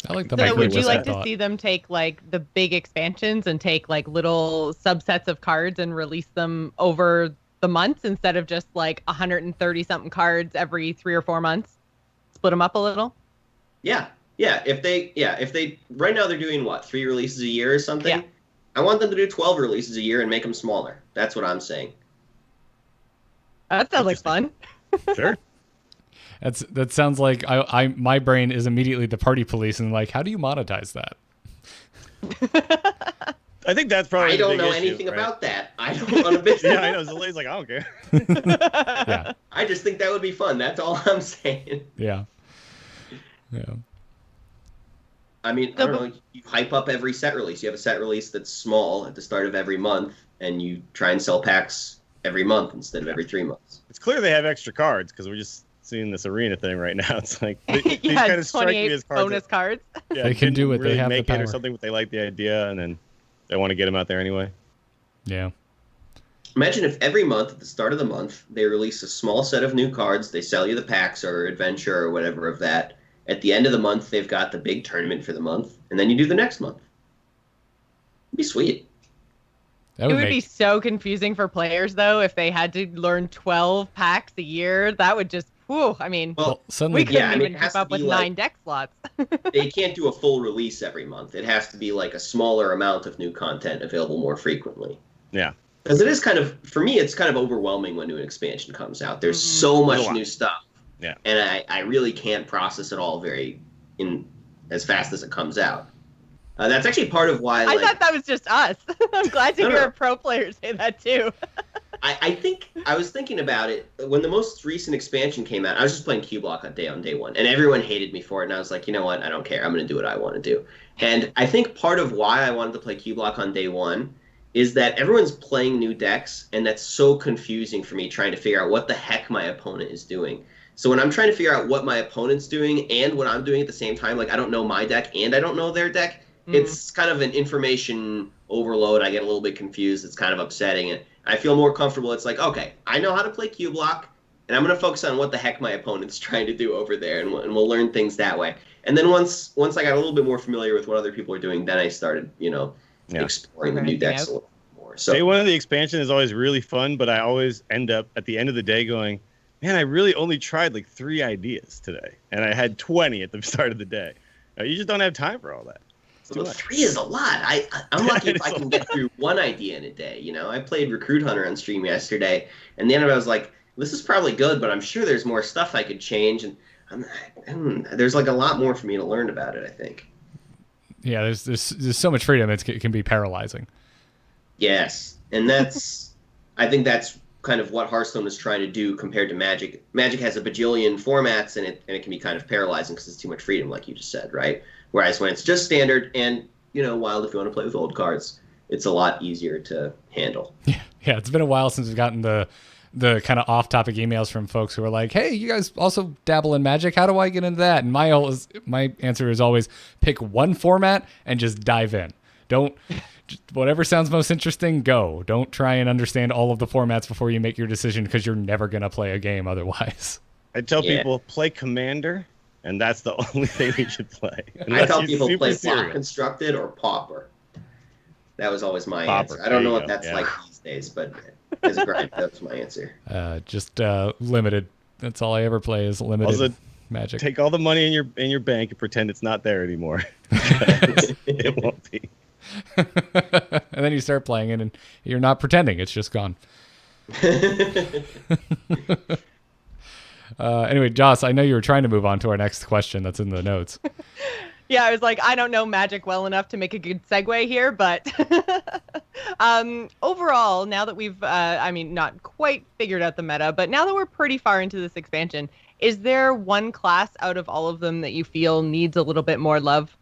I like the So would you like to see them take like the big expansions and take like little subsets of cards and release them over the months instead of just like 130 something cards every 3 or 4 months? Split them up a little? Yeah. If they right now they're doing 3 releases a year or something? Yeah. I want them to do 12 releases a year and make them smaller. That's what I'm saying. That sounds like fun. Sure. That sounds like my brain is immediately the party police and like, how do you monetize that? I think that's probably. I don't know anything about that. I don't want to business. Yeah, I know. Zalae's like, I don't care. Yeah. I just think that would be fun. That's all I'm saying. Yeah. I mean, I don't know. You hype up every set release. You have a set release that's small at the start of every month, and you try and sell packs every month instead of every 3 months. It's clear they have extra cards because we're just seeing this arena thing right now. It's like these kind of strike me as cards. Bonus cards. Yeah, they can do it. Really they have make the power. it or something, but they like the idea, and then they want to get them out there anyway. Yeah. Imagine if every month at the start of the month they release a small set of new cards. They sell you the packs or adventure or whatever of that. At the end of the month, they've got the big tournament for the month, and then you do the next month. It'd be sweet. It would be so confusing for players, though, if they had to learn 12 packs a year. That would just, suddenly we couldn't even keep up with 9 deck slots. They can't do a full release every month. It has to be like a smaller amount of new content available more frequently. Yeah. Because it is kind of, for me, it's kind of overwhelming when new expansion comes out. There's so much new stuff. Yeah. And I really can't process it all as fast as it comes out. That's actually part of why. I thought that was just us. I'm glad to hear a pro player say that too. I was thinking about it when the most recent expansion came out. I was just playing Q-Block on day 1, and everyone hated me for it. And I was like, you know what? I don't care. I'm going to do what I want to do. And I think part of why I wanted to play Q-Block on day 1 is that everyone's playing new decks, and that's so confusing for me trying to figure out what the heck my opponent is doing. So when I'm trying to figure out what my opponent's doing and what I'm doing at the same time, like I don't know my deck and I don't know their deck, it's kind of an information overload. I get a little bit confused. It's kind of upsetting. And I feel more comfortable. It's like, okay, I know how to play Q-Block. and I'm going to focus on what the heck my opponent's trying to do over there, and we'll learn things that way. And then once I got a little bit more familiar with what other people are doing, then I started, exploring the new decks a little more. So Day 1 of the expansion is always really fun, but I always end up at the end of the day going, man, I really only tried like 3 ideas today, and I had 20 at the start of the day. You just don't have time for all that. Well, 3 is a lot. I'm lucky if I can get through 1 idea in a day. I played Recruit Hunter on stream yesterday, and the end of it I was like, this is probably good, but I'm sure there's more stuff I could change, and there's like a lot more for me to learn about it, I think. Yeah, there's so much freedom, it can be paralyzing. Yes, and I think that's kind of what Hearthstone is trying to do compared to Magic. Magic has a bajillion formats, and it can be kind of paralyzing because it's too much freedom, like you just said, right? Whereas when it's just standard and, Wild, if you want to play with old cards, it's a lot easier to handle. Yeah, it's been a while since we've gotten the kind of off-topic emails from folks who are like, hey, you guys also dabble in Magic. How do I get into that? And my answer is always pick one format and just dive in. Whatever sounds most interesting, go. Don't try and understand all of the formats before you make your decision, because you're never going to play a game otherwise. I tell people, play Commander, and that's the only thing you should play. I tell people play Block Constructed or Pauper. That was always my answer. I don't know what that's like these days, but as a grind, that was my answer. Just Limited. That's all I ever play is Limited also, Magic. Take all the money in your bank and pretend it's not there anymore. It won't be. And then you start playing it, and you're not pretending; it's just gone. Anyway, Joss, I know you were trying to move on to our next question that's in the notes. Yeah, I was like, I don't know Magic well enough to make a good segue here, but overall, now that we've, not quite figured out the meta, but now that we're pretty far into this expansion, is there one class out of all of them that you feel needs a little bit more love?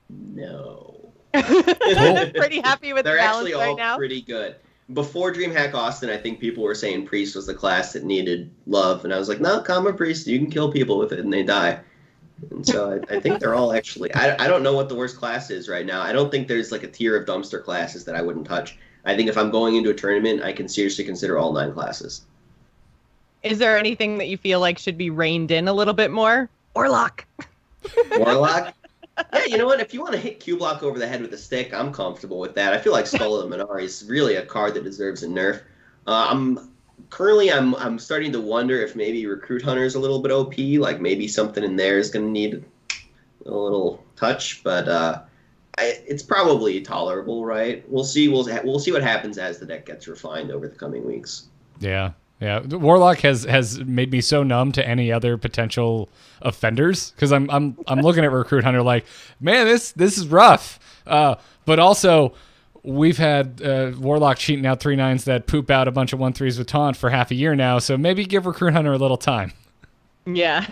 No. Pretty happy with the balance right now? They're actually all pretty good. Before DreamHack Austin, I think people were saying Priest was the class that needed love, and I was like, no, Comma Priest, you can kill people with it and they die. And so I think they're all actually... I don't know what the worst class is right now. I don't think there's like a tier of dumpster classes that I wouldn't touch. I think if I'm going into a tournament, I can seriously consider all 9 classes. Is there anything that you feel like should be reined in a little bit more? Warlock. Warlock? Yeah, you know what? If you want to hit Q-Block over the head with a stick, I'm comfortable with that. I feel like Skull of the Minari is really a card that deserves a nerf. I'm starting to wonder if maybe Recruit Hunter is a little bit OP. Like maybe something in there is going to need a little touch, but it's probably tolerable, right? We'll see. We'll see what happens as the deck gets refined over the coming weeks. Yeah. Yeah, Warlock has made me so numb to any other potential offenders, because I'm looking at Recruit Hunter like, man, this is rough. But also, we've had Warlock cheating out 3/9s that poop out a bunch of 1/3s with taunt for half a year now. So maybe give Recruit Hunter a little time. Yeah.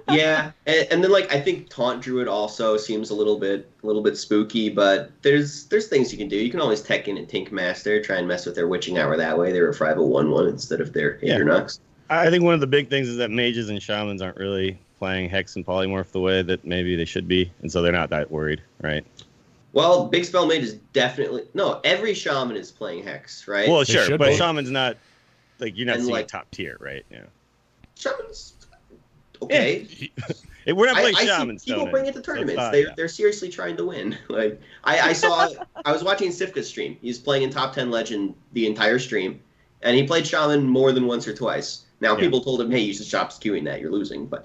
Yeah, and then I think Taunt Druid also seems a little bit spooky, but there's things you can do. You can always tech in and Tink Master, try and mess with their Witching Hour that way. They refrive a 1/1 instead of their Aeternux. I think one of the big things is that mages and shamans aren't really playing Hex and Polymorph the way that maybe they should be, and so they're not that worried, right? Well, Big Spell Mage is definitely... No, every shaman is playing Hex, right? Well, sure, but shaman's not... you're not seeing top tier, right? Yeah. Shaman's... Okay. We're not playing shamans. People bring it to tournaments. They're seriously trying to win. I was watching Sifka's stream. He's playing in top 10 Legend the entire stream, and he played shaman more than once or twice. Now people told him, "Hey, you should stop skewing that. You're losing." But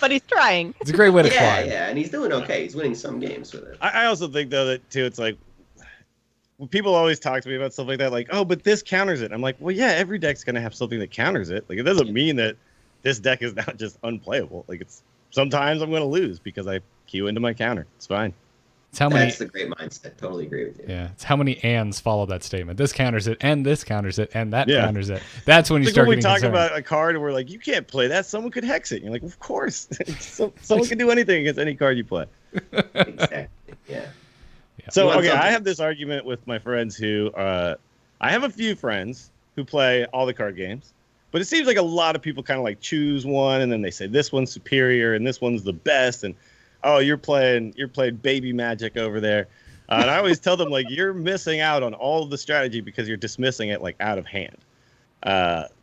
but he's trying. It's a great way to climb. Yeah, and he's doing okay. He's winning some games with it. I also think though that too, it's like people always talk to me about stuff like that, like, oh, but this counters it. I'm like, well, yeah, every deck's gonna have something that counters it. Like, it doesn't mean that this deck is now just unplayable. Like, it's sometimes I'm gonna lose because I queue into my counter. It's fine. That's the great mindset. Totally agree with you. Yeah, it's how many ands follow that statement. This counters it, and this counters it, and that counters it. That's when you start getting concerned. When we talk about a card and we're like, you can't play that. Someone could hex it. And you're like, of course. Someone can do anything against any card you play. Exactly. Yeah. So, okay, I have this argument with my friends who, I have a few friends who play all the card games, but it seems like a lot of people kind of like choose one, and then they say this one's superior and this one's the best, and oh, you're playing baby Magic over there. And I always tell them, like, you're missing out on all of the strategy because you're dismissing it, like, out of hand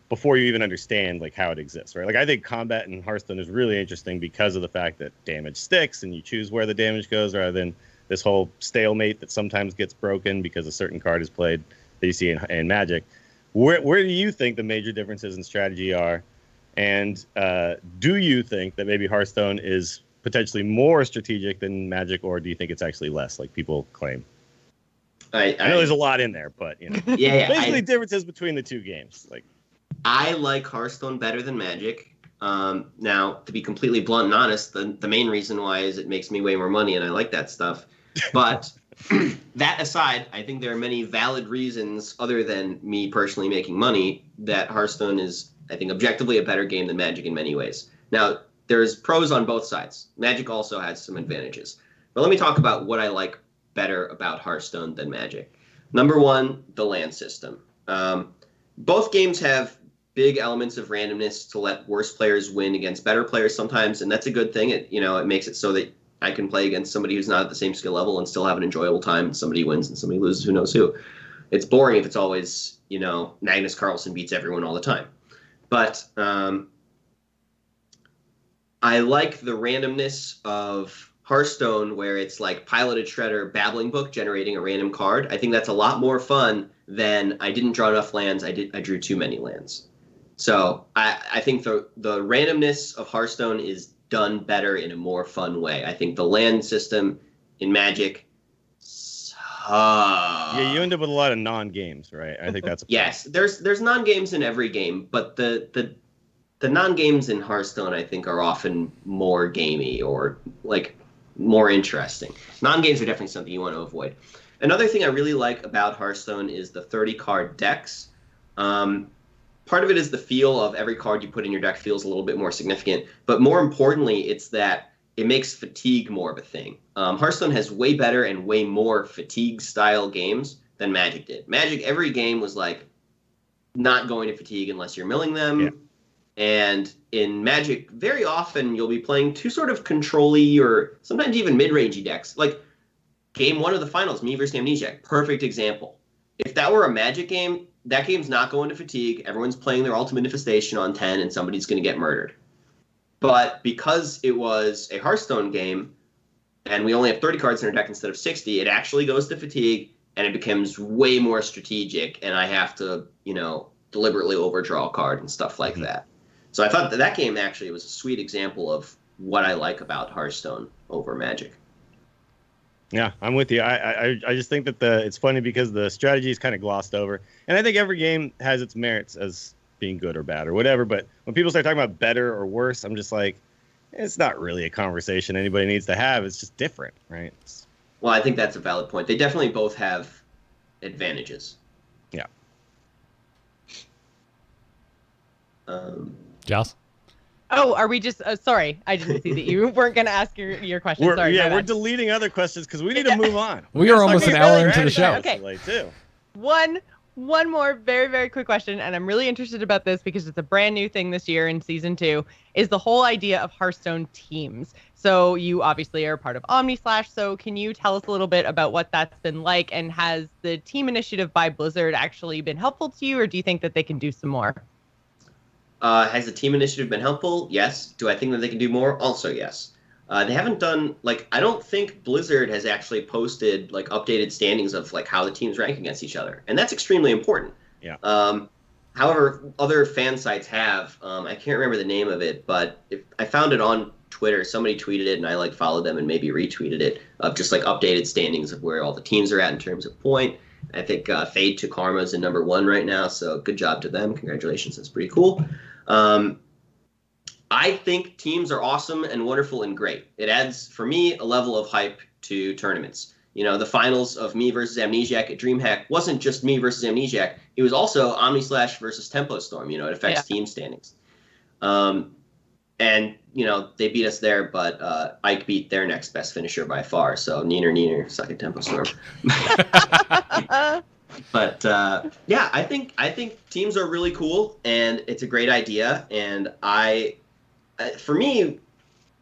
before you even understand, like, how it exists, right? Like, I think combat in Hearthstone is really interesting because of the fact that damage sticks and you choose where the damage goes rather than this whole stalemate that sometimes gets broken because a certain card is played that you see in Magic. Where do you think the major differences in strategy are? And do you think that maybe Hearthstone is potentially more strategic than Magic, or do you think it's actually less, like people claim? I know there's a lot in there, but basically differences between the two games. Like, I like Hearthstone better than Magic. Now, to be completely blunt and honest, the main reason why is it makes me way more money, and I like that stuff. But that aside, I think there are many valid reasons, other than me personally making money, that Hearthstone is, I think, objectively a better game than Magic in many ways. Now, there's pros on both sides. Magic also has some advantages. But let me talk about what I like better about Hearthstone than Magic. Number one, the land system. Both games have big elements of randomness to let worse players win against better players sometimes, and that's a good thing. It makes it so that I can play against somebody who's not at the same skill level and still have an enjoyable time, and somebody wins and somebody loses, who knows who. It's boring if it's always, Magnus Carlsen beats everyone all the time. But I like the randomness of Hearthstone, where it's like Piloted Shredder, Babbling Book generating a random card. I think that's a lot more fun than I didn't draw enough lands, I drew too many lands. So I think the randomness of Hearthstone is done better in a more fun way. I think the land system in Magic yeah, you end up with a lot of non-games, right? I think that's yes. There's non-games in every game, but the non-games in Hearthstone, I think, are often more gamey or like more interesting. Non-games are definitely something you want to avoid. Another thing I really like about Hearthstone is the 30-card decks. Part of it is the feel of every card you put in your deck feels a little bit more significant, but more importantly, it's that it makes fatigue more of a thing. Hearthstone has way better and way more fatigue-style games than Magic did. Magic, every game was like not going to fatigue unless you're milling them. Yeah. And in Magic, very often you'll be playing two sort of control-y or sometimes even mid-rangey decks. Like game one of the finals, me versus Amnesiac, perfect example. If that were a Magic game, that game's not going to fatigue. Everyone's playing their Ultimate Infestation on 10, and somebody's going to get murdered. But because it was a Hearthstone game, and we only have 30 cards in our deck instead of 60, it actually goes to fatigue, and it becomes way more strategic, and I have to, deliberately overdraw a card and stuff like that. So I thought that game actually was a sweet example of what I like about Hearthstone over Magic. Yeah, I'm with you. I just think that it's funny because the strategy is kind of glossed over. And I think every game has its merits as being good or bad or whatever. But when people start talking about better or worse, I'm just like, it's not really a conversation anybody needs to have. It's just different, right? Well, I think that's a valid point. They definitely both have advantages. Yeah. Joss? Oh, are we just sorry, I didn't see that you weren't going to ask your question. Sorry. We're deleting other questions because we need to move on. We are almost an hour into the show. Okay. Too. One more very, very quick question, and I'm really interested about this because it's a brand new thing this year in Season 2, is the whole idea of Hearthstone Teams. So you obviously are part of OmniSlash, so can you tell us a little bit about what that's been like, and has the team initiative by Blizzard actually been helpful to you, or do you think that they can do some more? Has the team initiative been helpful? Yes. Do I think that they can do more? Also, yes. They haven't done, I don't think Blizzard has actually posted, updated standings of, how the teams rank against each other. And that's extremely important. Yeah. However, other fan sites have. I can't remember the name of it, but I found it on Twitter. Somebody tweeted it, and I, followed them and maybe retweeted it, of just, updated standings of where all the teams are at in terms of point. I think Fade to Karma is in number 1 right now, so good job to them. Congratulations. That's pretty cool. I think teams are awesome and wonderful and great. It adds, for me, a level of hype to tournaments. The finals of me versus Amnesiac at DreamHack wasn't just me versus Amnesiac. It was also OmniSlash versus Tempo Storm. It affects team standings. And, they beat us there, but Ike beat their next best finisher by far. So, neener, suck at Tempo Storm. But I think teams are really cool, and it's a great idea. And for me,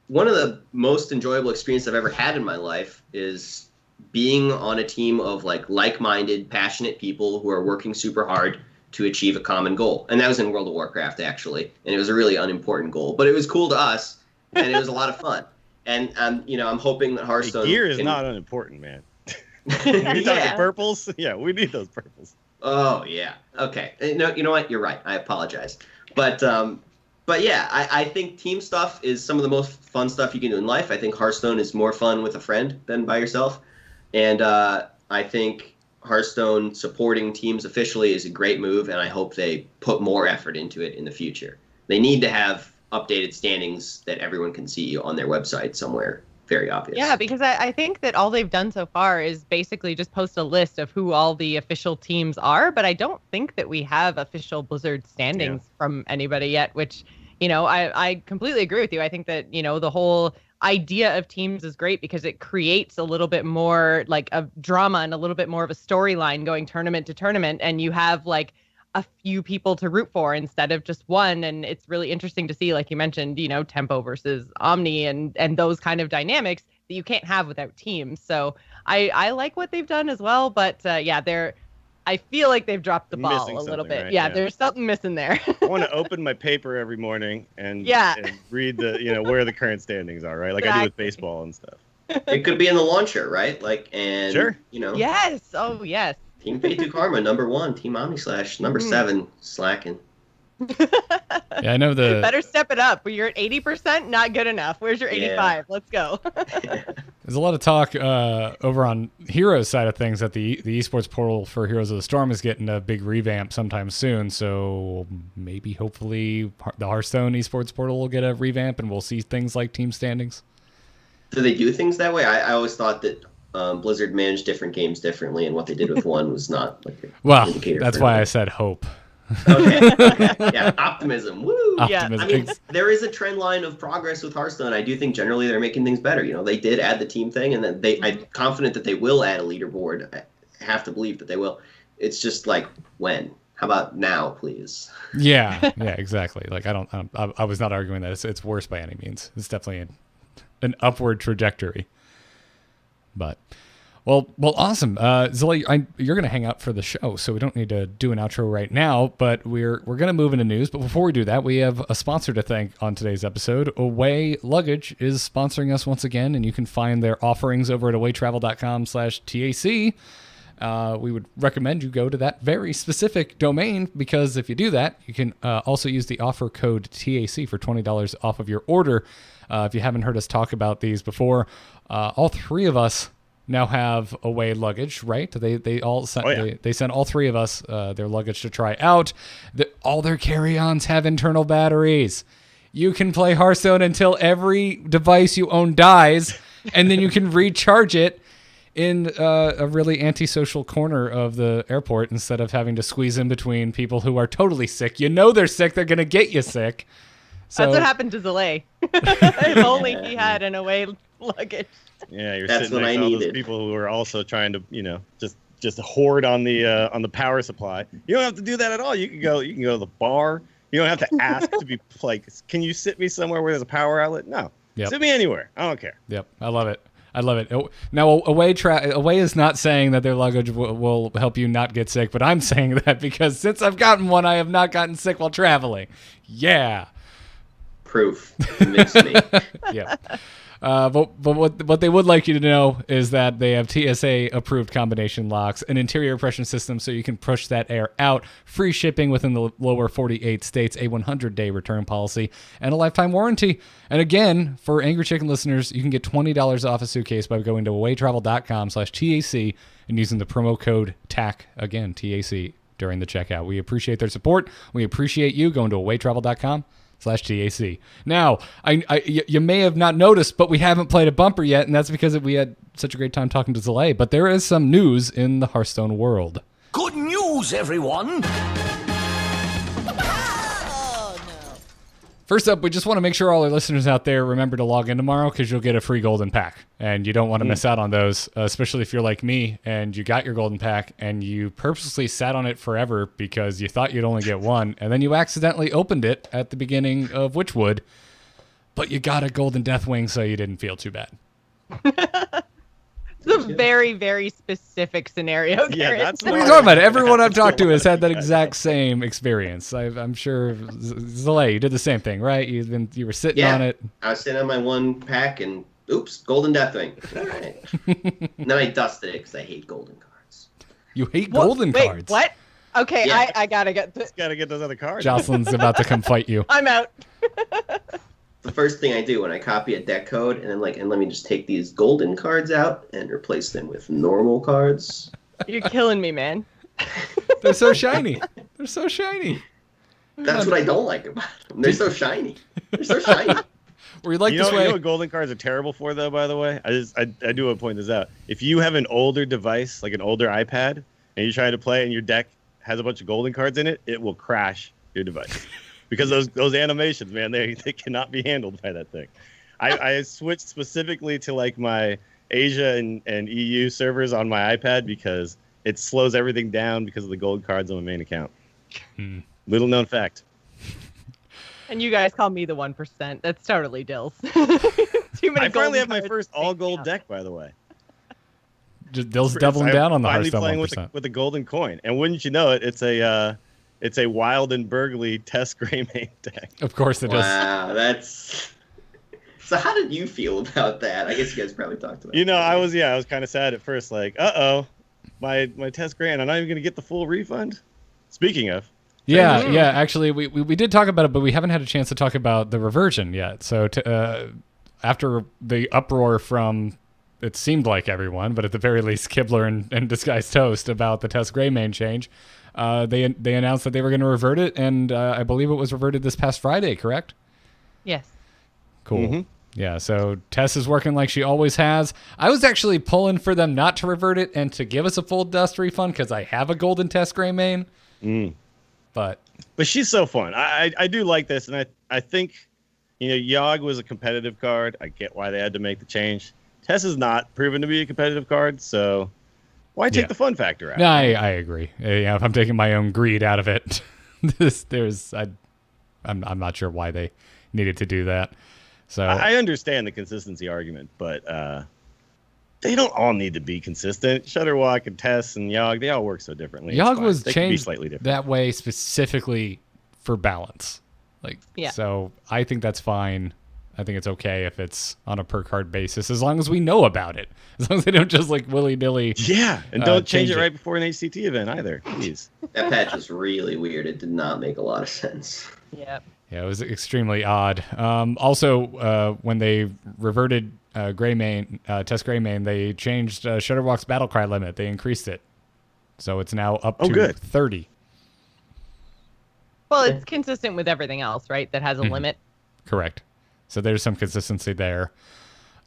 one of the most enjoyable experiences I've ever had in my life is being on a team of like-minded, passionate people who are working super hard to achieve a common goal. And that was in World of Warcraft, actually. And it was a really unimportant goal. But it was cool to us, and it was a lot of fun. And, I'm hoping that Hearthstone... Gear is not unimportant, man. You're talking purples? Yeah, we need those purples. Oh, yeah. Okay. No, you know what? You're right. I apologize. But yeah, I think team stuff is some of the most fun stuff you can do in life. I think Hearthstone is more fun with a friend than by yourself. And I think Hearthstone supporting teams officially is a great move, and I hope they put more effort into it in the future. They need to have updated standings that everyone can see on their website somewhere. Very obvious. Yeah, because I think that all they've done so far is basically just post a list of who all the official teams are, but I don't think that we have official Blizzard standings from anybody yet, which, I completely agree with you. I think that, the whole idea of teams is great because it creates a little bit more like a drama and a little bit more of a storyline going tournament to tournament, and you have like a few people to root for instead of just one. And it's really interesting to see, like you mentioned, Tempo versus Omni and those kind of dynamics that you can't have without teams. So I like what they've done as well, but I feel like they've dropped the ball a little bit. Right? Yeah, there's something missing there. I want to open my paper every morning and read the, where the current standings are, right? Like I do with baseball and stuff. It could be in the launcher, right? Sure. Yes. Oh, yes. Team Pay2 Karma, number 1. Team Omni / number 7, slacking. Yeah, I know the... Better step it up. You're at 80%, not good enough. Where's your 85? Yeah. Let's go. There's a lot of talk over on Heroes side of things that the eSports portal for Heroes of the Storm is getting a big revamp sometime soon. So maybe, hopefully, the Hearthstone eSports portal will get a revamp and we'll see things like team standings. Do they do things that way? I always thought that Blizzard managed different games differently, and what they did with one was not like a well, that's why I said hope. Okay. Yeah, optimism. Woo! Optimism. Yeah, I mean, there is a trend line of progress with Hearthstone. I do think generally they're making things better. They did add the team thing, and then I'm confident that they will add a leaderboard. I have to believe that they will. It's just like, when? How about now, please? Yeah, exactly. Like I was not arguing that it's worse by any means. It's definitely an upward trajectory. But well, awesome. Zalae, you're going to hang out for the show, so we don't need to do an outro right now, but we're going to move into news. But before we do that, we have a sponsor to thank on today's episode. Away Luggage is sponsoring us once again, and you can find their offerings over at awaytravel.com/TAC. We would recommend you go to that very specific domain, because if you do that, you can also use the offer code TAC for $20 off of your order. If you haven't heard us talk about these before, all three of us now have Away Luggage, right? They all sent, they sent all three of us their luggage to try out. All their carry-ons have internal batteries. You can play Hearthstone until every device you own dies, and then you can recharge it in a really antisocial corner of the airport instead of having to squeeze in between people who are totally sick. They're sick. They're going to get you sick. So, that's what happened to Zalae. If only he had an Away Luggage. Yeah, you're sitting next to all those people who are also trying to, just hoard on the power supply. You don't have to do that at all. You can go to the bar. You don't have to ask to be like, can you sit me somewhere where there's a power outlet? No. Yep. Sit me anywhere. I don't care. Yep. I love it. Now, Away is not saying that their luggage will help you not get sick, but I'm saying that because since I've gotten one, I have not gotten sick while traveling. Yeah. Proof. Convinced me. Yeah. But what they would like you to know is that they have TSA approved combination locks, an interior compression system so you can push that air out, free shipping within the lower 48 states, a 100-day return policy, and a lifetime warranty. And again, for Angry Chicken listeners, you can get $20 off a suitcase by going to awaytravel.com/TAC and using the promo code TAC, again, TAC, during the checkout. We appreciate their support. We appreciate you going to awaytravel.com/TAC. Now, you may have not noticed, but we haven't played a bumper yet, and that's because we had such a great time talking to Zalae. But there is some news in the Hearthstone world. Good news, everyone! First up, we just want to make sure all our listeners out there remember to log in tomorrow, because you'll get a free golden pack, and you don't want to miss out on those, especially if you're like me and you got your golden pack and you purposely sat on it forever because you thought you'd only get one, and then you accidentally opened it at the beginning of Witchwood, but you got a golden Deathwing, so you didn't feel too bad. It's a very, very specific scenario. Yeah, Garrett. that's What are you talking about? Everyone I've talked to has had that exact same experience. I'm sure Zalae, you did the same thing, right? You were sitting on it. I was sitting on my one pack and oops, golden Deathwing. All right. And then I dusted it because I hate golden cards. You hate golden cards. Wait, what? Okay, Yeah. I gotta get Just gotta get those other cards. Jocelyn's about to come fight you. I'm out. The first thing I do when I copy a deck code and then and let me just take these golden cards out and replace them with normal cards. You're killing me, man. They're so shiny. They're so shiny. That's what I don't like about them. They're so shiny. They're so shiny. Were you like You this know way? what golden cards are terrible for, though, by the way? I do want to point this out. If you have an older device, like an older iPad, and you're trying to play and your deck has a bunch of golden cards in it, it will crash your device. Because those animations, man, they cannot be handled by that thing. I switched specifically to like my Asia and EU servers on my iPad because it slows everything down because of the gold cards on my main account. Little known fact. And you guys call me the 1%. That's totally Dills. Too many I finally have my cards first to take all gold out. deck, by the way. Just Dill's doubling down on the finally Hearthstone playing 1%. with a golden coin, and wouldn't you know it, it's a Wild and Burgley Test Greymane deck. Of course it does. Wow, that's... So how did you feel about that? I guess you guys probably talked about it. You know, I was kind of sad at first, like, my Test Grand, I'm not even gonna get the full refund. Speaking of. Yeah. Actually, we did talk about it, but we haven't had a chance to talk about the reversion yet. So after the uproar from, it seemed like everyone, but at the very least Kibler and Disguised Toast about the Test Greymane change, they announced that they were going to revert it, and I believe it was reverted this past Friday, correct? Yes. Cool. Mm-hmm. Yeah, so Tess is working like she always has. I was actually pulling for them not to revert it and to give us a full dust refund because I have a golden Test Greymane. But she's so fun. I do like this, and I think, you know, Yogg was a competitive card. I get why they had to make the change. Tess is not proven to be a competitive card, so why take the fun factor out? No, I agree. Yeah, if I'm taking my own greed out of it, I'm not sure why they needed to do that. So I understand the consistency argument, but they don't all need to be consistent. Shutterwalk and Tess and Yogg, they all work so differently. Yogg was they can be changed slightly different. that way specifically for balance. So I think that's fine. I think it's okay if it's on a per card basis, as long as we know about it. As long as they don't just like willy-nilly. Yeah, and don't change it it right before an HCT event either, please. That patch was really weird. It did not make a lot of sense. Yep. Yeah, it was extremely odd. Also, when they reverted Greymane, Test Greymane, they changed Shutterwalk's battle cry limit. They increased it, so it's now up to 30. Well, it's consistent with everything else, right? That has a limit. Correct. So there's some consistency there.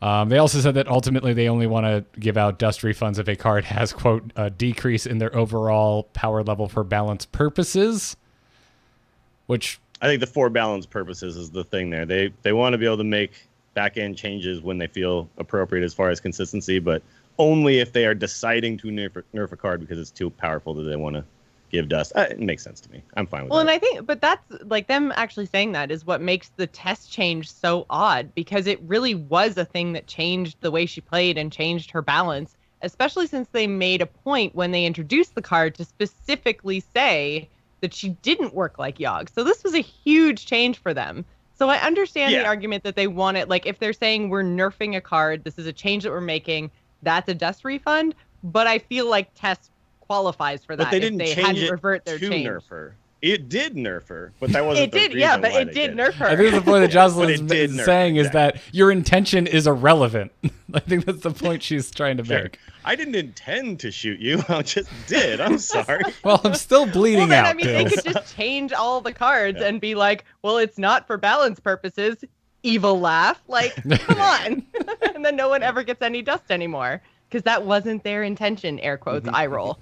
They also said that ultimately they only want to give out dust refunds if a card has, quote, a decrease in their overall power level for balance purposes, which... I think the for balance purposes is the thing there. They want to be able to make back-end changes when they feel appropriate as far as consistency, but only if they are deciding to nerf a card because it's too powerful that they want to give dust. It makes sense to me. I'm fine with Well, that. and I think, but that's like them actually saying that is what makes the test change so odd, because it really was a thing that changed the way she played and changed her balance, especially since they made a point when they introduced the card to specifically say that she didn't work like Yogg. So this was a huge change for them. So I understand the argument that they want it, like if they're saying we're nerfing a card, this is a change that we're making, that's a dust refund. But I feel like Tess qualifies for that. But they didn't if they change hadn't it revert their to change. nerf her. It did nerf her, but that wasn't It did, the yeah, reason but why it they did nerf her. I think the point that Jocelyn But it did is nerf, saying is exactly. that your intention is irrelevant. I think that's the point she's trying to Sure. make. I didn't intend to shoot you. I just did. I'm sorry. Well, I'm still bleeding Well, then, out, I mean, they Bills. could just change all the cards and be like, well, it's not for balance purposes. Evil laugh. Like, come on. And then no one ever gets any dust anymore. Because that wasn't their intention, air quotes, eye roll.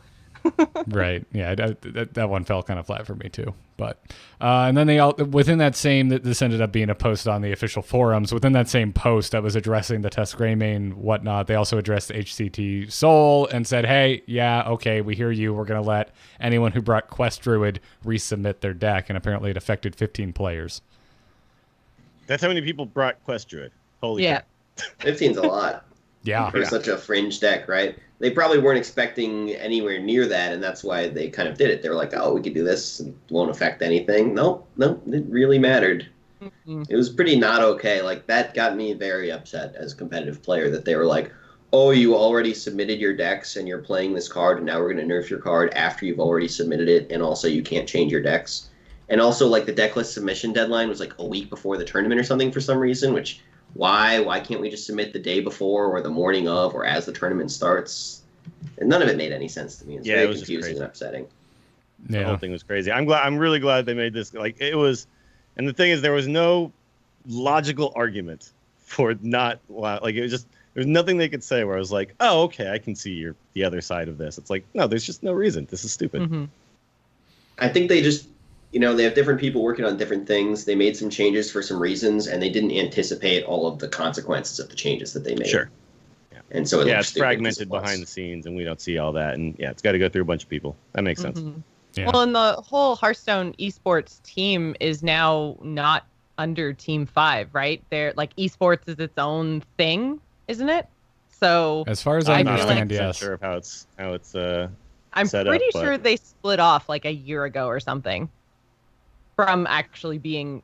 Right. Yeah, that one fell kind of flat for me too. But and then they all within that same this ended up being a post on the official forums. Within that same post that was addressing the Test Greymane whatnot, they also addressed HCT Soul and said, "Hey, yeah, okay, we hear you. We're gonna let anyone who brought Quest Druid resubmit their deck." And apparently, it affected 15 players. That's how many people brought Quest Druid. Holy Yeah. crap. 15's a lot. Yeah. For such a fringe deck, right? They probably weren't expecting anywhere near that, and that's why they kind of did it. They were like, "Oh, we could do this; and it won't affect anything." Nope, it really mattered. Mm-hmm. It was pretty not okay. Like that got me very upset as a competitive player that they were like, "Oh, you already submitted your decks and you're playing this card, and now we're going to nerf your card after you've already submitted it, and also you can't change your decks." And also, like the deck list submission deadline was like a week before the tournament or something for some reason, which. Why can't we just submit the day before or the morning of or as the tournament starts? And none of it made any sense to me. It's very confusing and upsetting. The whole thing was crazy. I'm really glad they made this. Like it was, and the thing is, there was no logical argument for not like it was just there's nothing they could say where I was like, oh, okay, I can see the other side of this. It's like no, there's just no reason. This is stupid. Mm-hmm. I think they just. They have different people working on different things. They made some changes for some reasons, and they didn't anticipate all of the consequences of the changes that they made. Sure. Yeah. And so it's fragmented behind the scenes, and we don't see all that. And it's got to go through a bunch of people. That makes sense. Yeah. Well, and the whole Hearthstone eSports team is now not under Team 5, right? They're like eSports is its own thing, isn't it? So as far as I understand, yes. I'm not sure of how it's I'm set pretty up, sure they split off like a year ago or something. From actually being,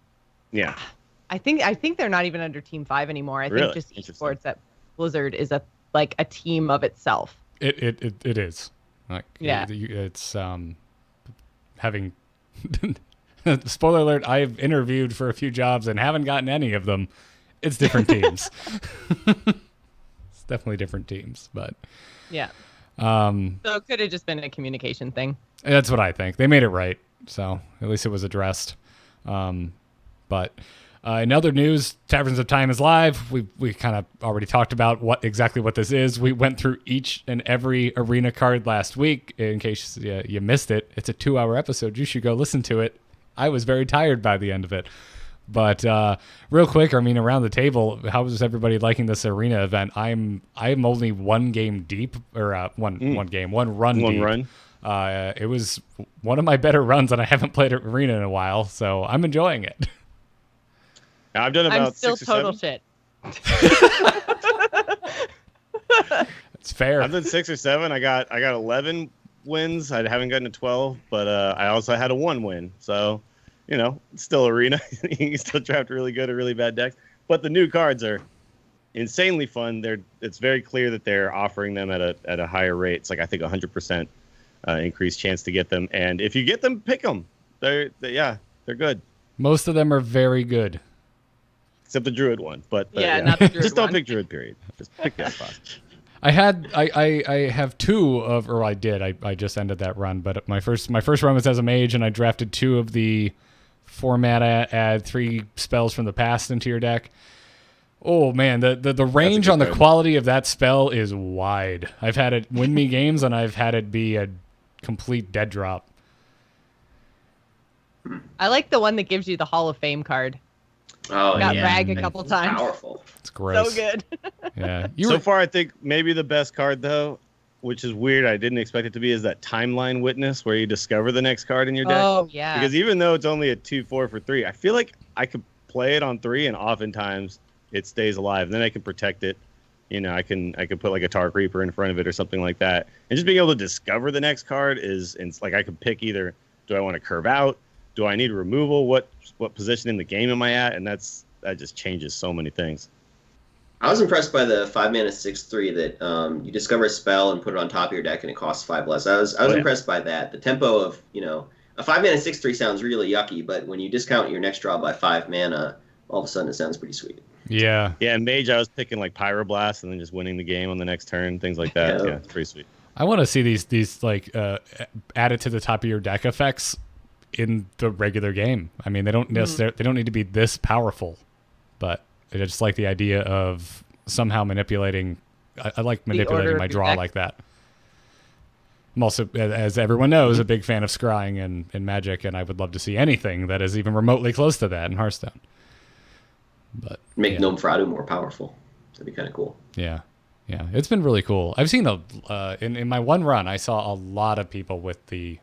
I think they're not even under Team 5 anymore. I think just esports at Blizzard is a team of itself. It is. Like it's having spoiler alert. I've interviewed for a few jobs and haven't gotten any of them. It's different teams. It's definitely different teams, but yeah. So it could have just been a communication thing. That's what I think. They made it right. So at least it was addressed. But in other news, Taverns of Time is live. We kind of already talked about what this is. We went through each and every arena card last week. In case you missed it, it's a 2-hour episode. You should go listen to it. I was very tired by the end of it. But real quick, around the table, how is everybody liking this arena event? I'm only one game deep, or one run deep. It was one of my better runs, and I haven't played Arena in a while, so I'm enjoying it. I've done about I'm still 6 or total 7. Shit. It's fair. I've done 6 or 7. I got 11 wins. I haven't gotten to 12, but I also had a 1 win. So, it's still Arena. You can still draft really good or really bad decks. But the new cards are insanely fun. It's very clear that they're offering them at a higher rate. It's like I think 100%. Increased chance to get them, and if you get them, pick them. They're good. Most of them are very good, except the Druid one. But not the Druid just don't pick Druid. Period. Just pick the other class. I have 2 of, or I did. I just ended that run, but my first run was as a mage, and I drafted 2 of the 4 mana, add 3 spells from the past into your deck. Oh man, the range on the quality of that spell is wide. I've had it win me games, and I've had it be a complete dead drop. I like the one that gives you the Hall of Fame card. Oh, got rag a couple times. Powerful. It's gross. So good. Yeah. So far, I think maybe the best card though, which is weird, I didn't expect it to be, is that Timeline Witness, where you discover the next card in your deck. Oh yeah. Because even though it's only a 2/4 for 3, I feel like I could play it on 3, and oftentimes it stays alive. And then I can protect it. I can put like a Tar Creeper in front of it or something like that. And just being able to discover the next card is, it's like I could pick either, do I want to curve out? Do I need removal? What position in the game am I at? And that just changes so many things. I was impressed by the 5-mana 6/3 that you discover a spell and put it on top of your deck and it costs 5 less. I was impressed by that. The tempo of, a 5-mana 6/3 sounds really yucky, but when you discount your next draw by 5 mana, all of a sudden it sounds pretty sweet. Yeah. Yeah, and Mage, I was picking like Pyroblast and then just winning the game on the next turn, things like that. Yeah, it's pretty sweet. I want to see these like added to the top of your deck effects in the regular game. I mean, they don't necessarily, they don't need to be this powerful, but I just like the idea of somehow manipulating. I like manipulating my draw like that. I'm also, as everyone knows, a big fan of scrying and Magic, and I would love to see anything that is even remotely close to that in Hearthstone. But make Gnome Fradu more powerful. That'd be kind of cool. Yeah, it's been really cool. I've seen in my one run, I saw a lot of people with the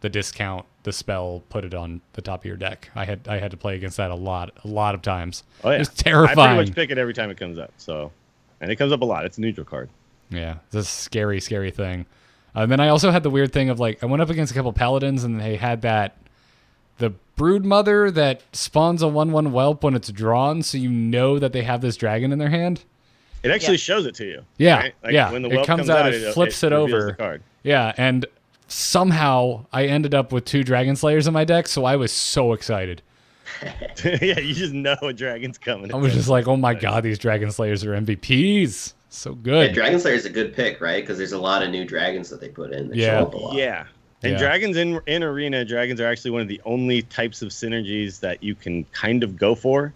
discount the spell, put it on the top of your deck. I had to play against that a lot of times. Oh yeah, it's terrifying. I pretty much pick it every time it comes up. So And it comes up a lot. It's a neutral card. Yeah, it's a scary, scary thing. And then I also had the weird thing of like, I went up against a couple paladins and they had the brood mother that spawns a 1/1 whelp when it's drawn, so you know that they have this dragon in their hand. It actually shows it to you. Yeah, right? Like yeah. When the it whelp comes out, it flips it reveals over. The card. Yeah, and somehow I ended up with 2 Dragon Slayers in my deck, so I was so excited. Yeah, you just know a dragon's coming. I was just like, oh my god, these Dragon Slayers are MVPs. So good. Yeah, Dragon Slayer is a good pick, right? Because there's a lot of new dragons that they put in. That Yeah. show up a lot. Yeah. And dragons in Arena, dragons are actually one of the only types of synergies that you can kind of go for.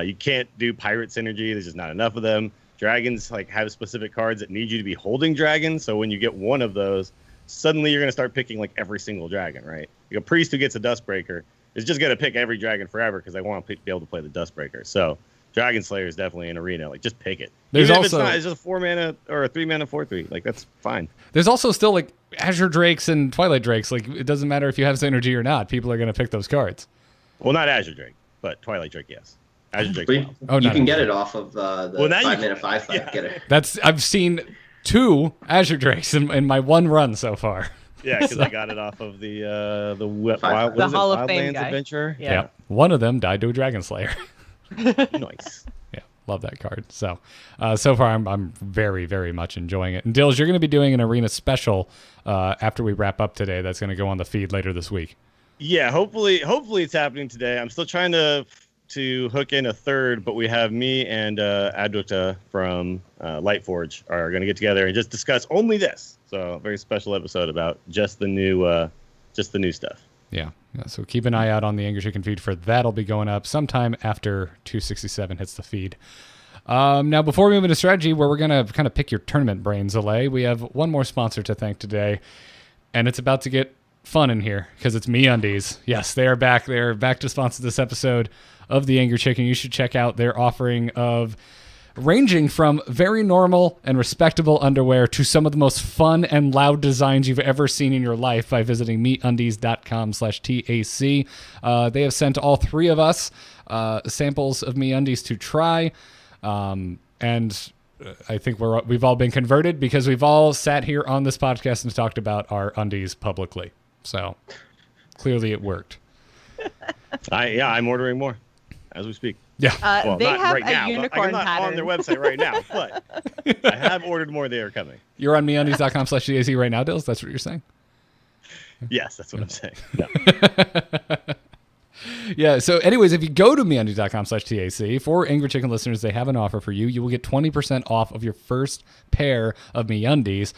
You can't do pirate synergy. There's just not enough of them. Dragons like have specific cards that need you to be holding dragons. So when you get one of those, suddenly you're going to start picking like every single dragon, right? Like a priest who gets a Dustbreaker is just going to pick every dragon forever because they want to be able to play the Dustbreaker. So Dragon Slayer is definitely in Arena. Like just pick it. There's Even also if it's just a 4 mana or a 3 mana 4/3. Like that's fine. There's also still like Azure Drakes and Twilight Drakes. Like it doesn't matter if you have synergy or not. People are going to pick those cards. Well, not Azure Drake, but Twilight Drake, yes. Azure Drake. You can get it off of the 5 mana 5/5. Yeah. Get it. I've seen 2 Azure Drakes in my one run so far. Yeah, because I got it off of the Hall of Fame Wildlands guy. Adventure. Yeah. One of them died to a Dragon Slayer. Nice. Yeah, love that card. So, so far I'm very, very much enjoying it. And Dills, you're going to be doing an Arena special after we wrap up today. That's going to go on the feed later this week. Yeah, hopefully it's happening today. I'm still trying to hook in a third, but we have me and Adukta from Lightforge are going to get together and just discuss only this. So a very special episode about just the new stuff. Yeah. So keep an eye out on the Angry Chicken feed for that. It'll be going up sometime after 267 hits the feed. Now, before we move into strategy, where we're going to kind of pick your tournament brain, Zalae, we have one more sponsor to thank today, and it's about to get fun in here because it's MeUndies. Yes, they are back. They're back to sponsor this episode of the Angry Chicken. You should check out their offering of ranging from very normal and respectable underwear to some of the most fun and loud designs you've ever seen in your life by visiting meundies.com/TAC. They have sent all 3 of us samples of MeUndies to try. And I think we've all been converted because we've all sat here on this podcast and talked about our undies publicly. So clearly it worked. I'm ordering more as we speak. Yeah. Well, they not have right a now. unicorn I'm not pattern on their website right now, but I have ordered more. They are coming. You're on meundies.com/TAC right now, Dills? That's what you're saying? Yes, that's what I'm saying. No. Yeah, so anyways, if you go to MeUndies.com/TAC, for Angry Chicken listeners, they have an offer for you. You will get 20% off of your first pair of MeUndies,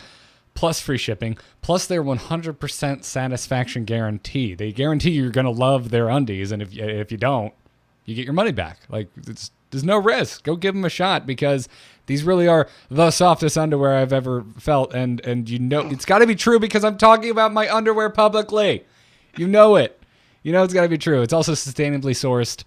plus free shipping, plus their 100% satisfaction guarantee. They guarantee you're going to love their undies, and if you don't, you get your money back. Like, there's no risk. Go give them a shot because these really are the softest underwear I've ever felt, and you know it's got to be true because I'm talking about my underwear publicly. You know it. You know it's got to be true. It's also sustainably sourced.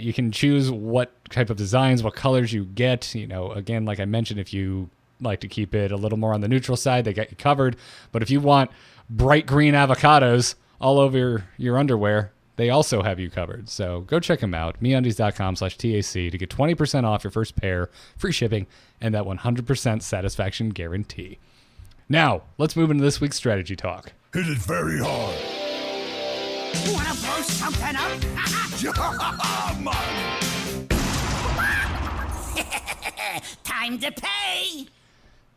You can choose what type of designs, what colors you get. You know, again, like I mentioned, if you like to keep it a little more on the neutral side, they got you covered. But if you want bright green avocados all over your underwear, they also have you covered. So go check them out. MeUndies.com/TAC to get 20% off your first pair, free shipping, and that 100% satisfaction guarantee. Now, let's move into this week's strategy talk. Hit it very hard. Wanna blow something up? Time to pay.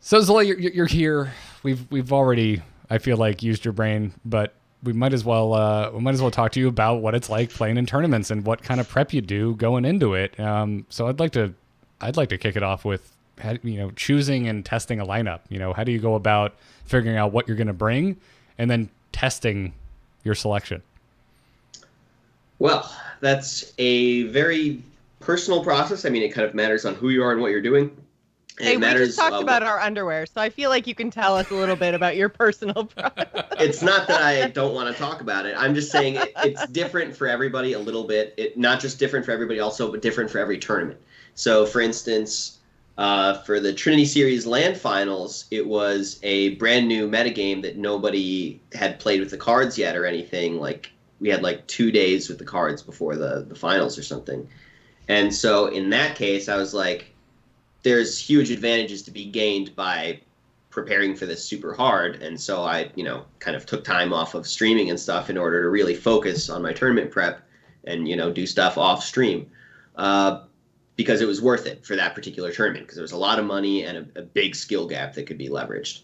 So Zalae, you're here. We've already, I feel like, used your brain, but we might as well talk to you about what it's like playing in tournaments and what kind of prep you do going into it. So I'd like to kick it off with choosing and testing a lineup. How do you go about figuring out what you're going to bring and then testing your selection? Well, that's a very personal process. I mean, it kind of matters on who you are and what you're doing. Hey, we just talked about our underwear, so I feel like you can tell us a little bit about your personal process. It's not that I don't want to talk about it. I'm just saying it's different for everybody a little bit. Not just different for everybody also, but different for every tournament. So, for instance, for the Trinity Series Land Finals, it was a brand new metagame that nobody had played with the cards yet or anything. Like, we had like 2 days with the cards before the finals or something. And so in that case, I was like, there's huge advantages to be gained by preparing for this super hard. And so I, kind of took time off of streaming and stuff in order to really focus on my tournament prep and, do stuff off stream. Because it was worth it for that particular tournament, because there was a lot of money and a big skill gap that could be leveraged.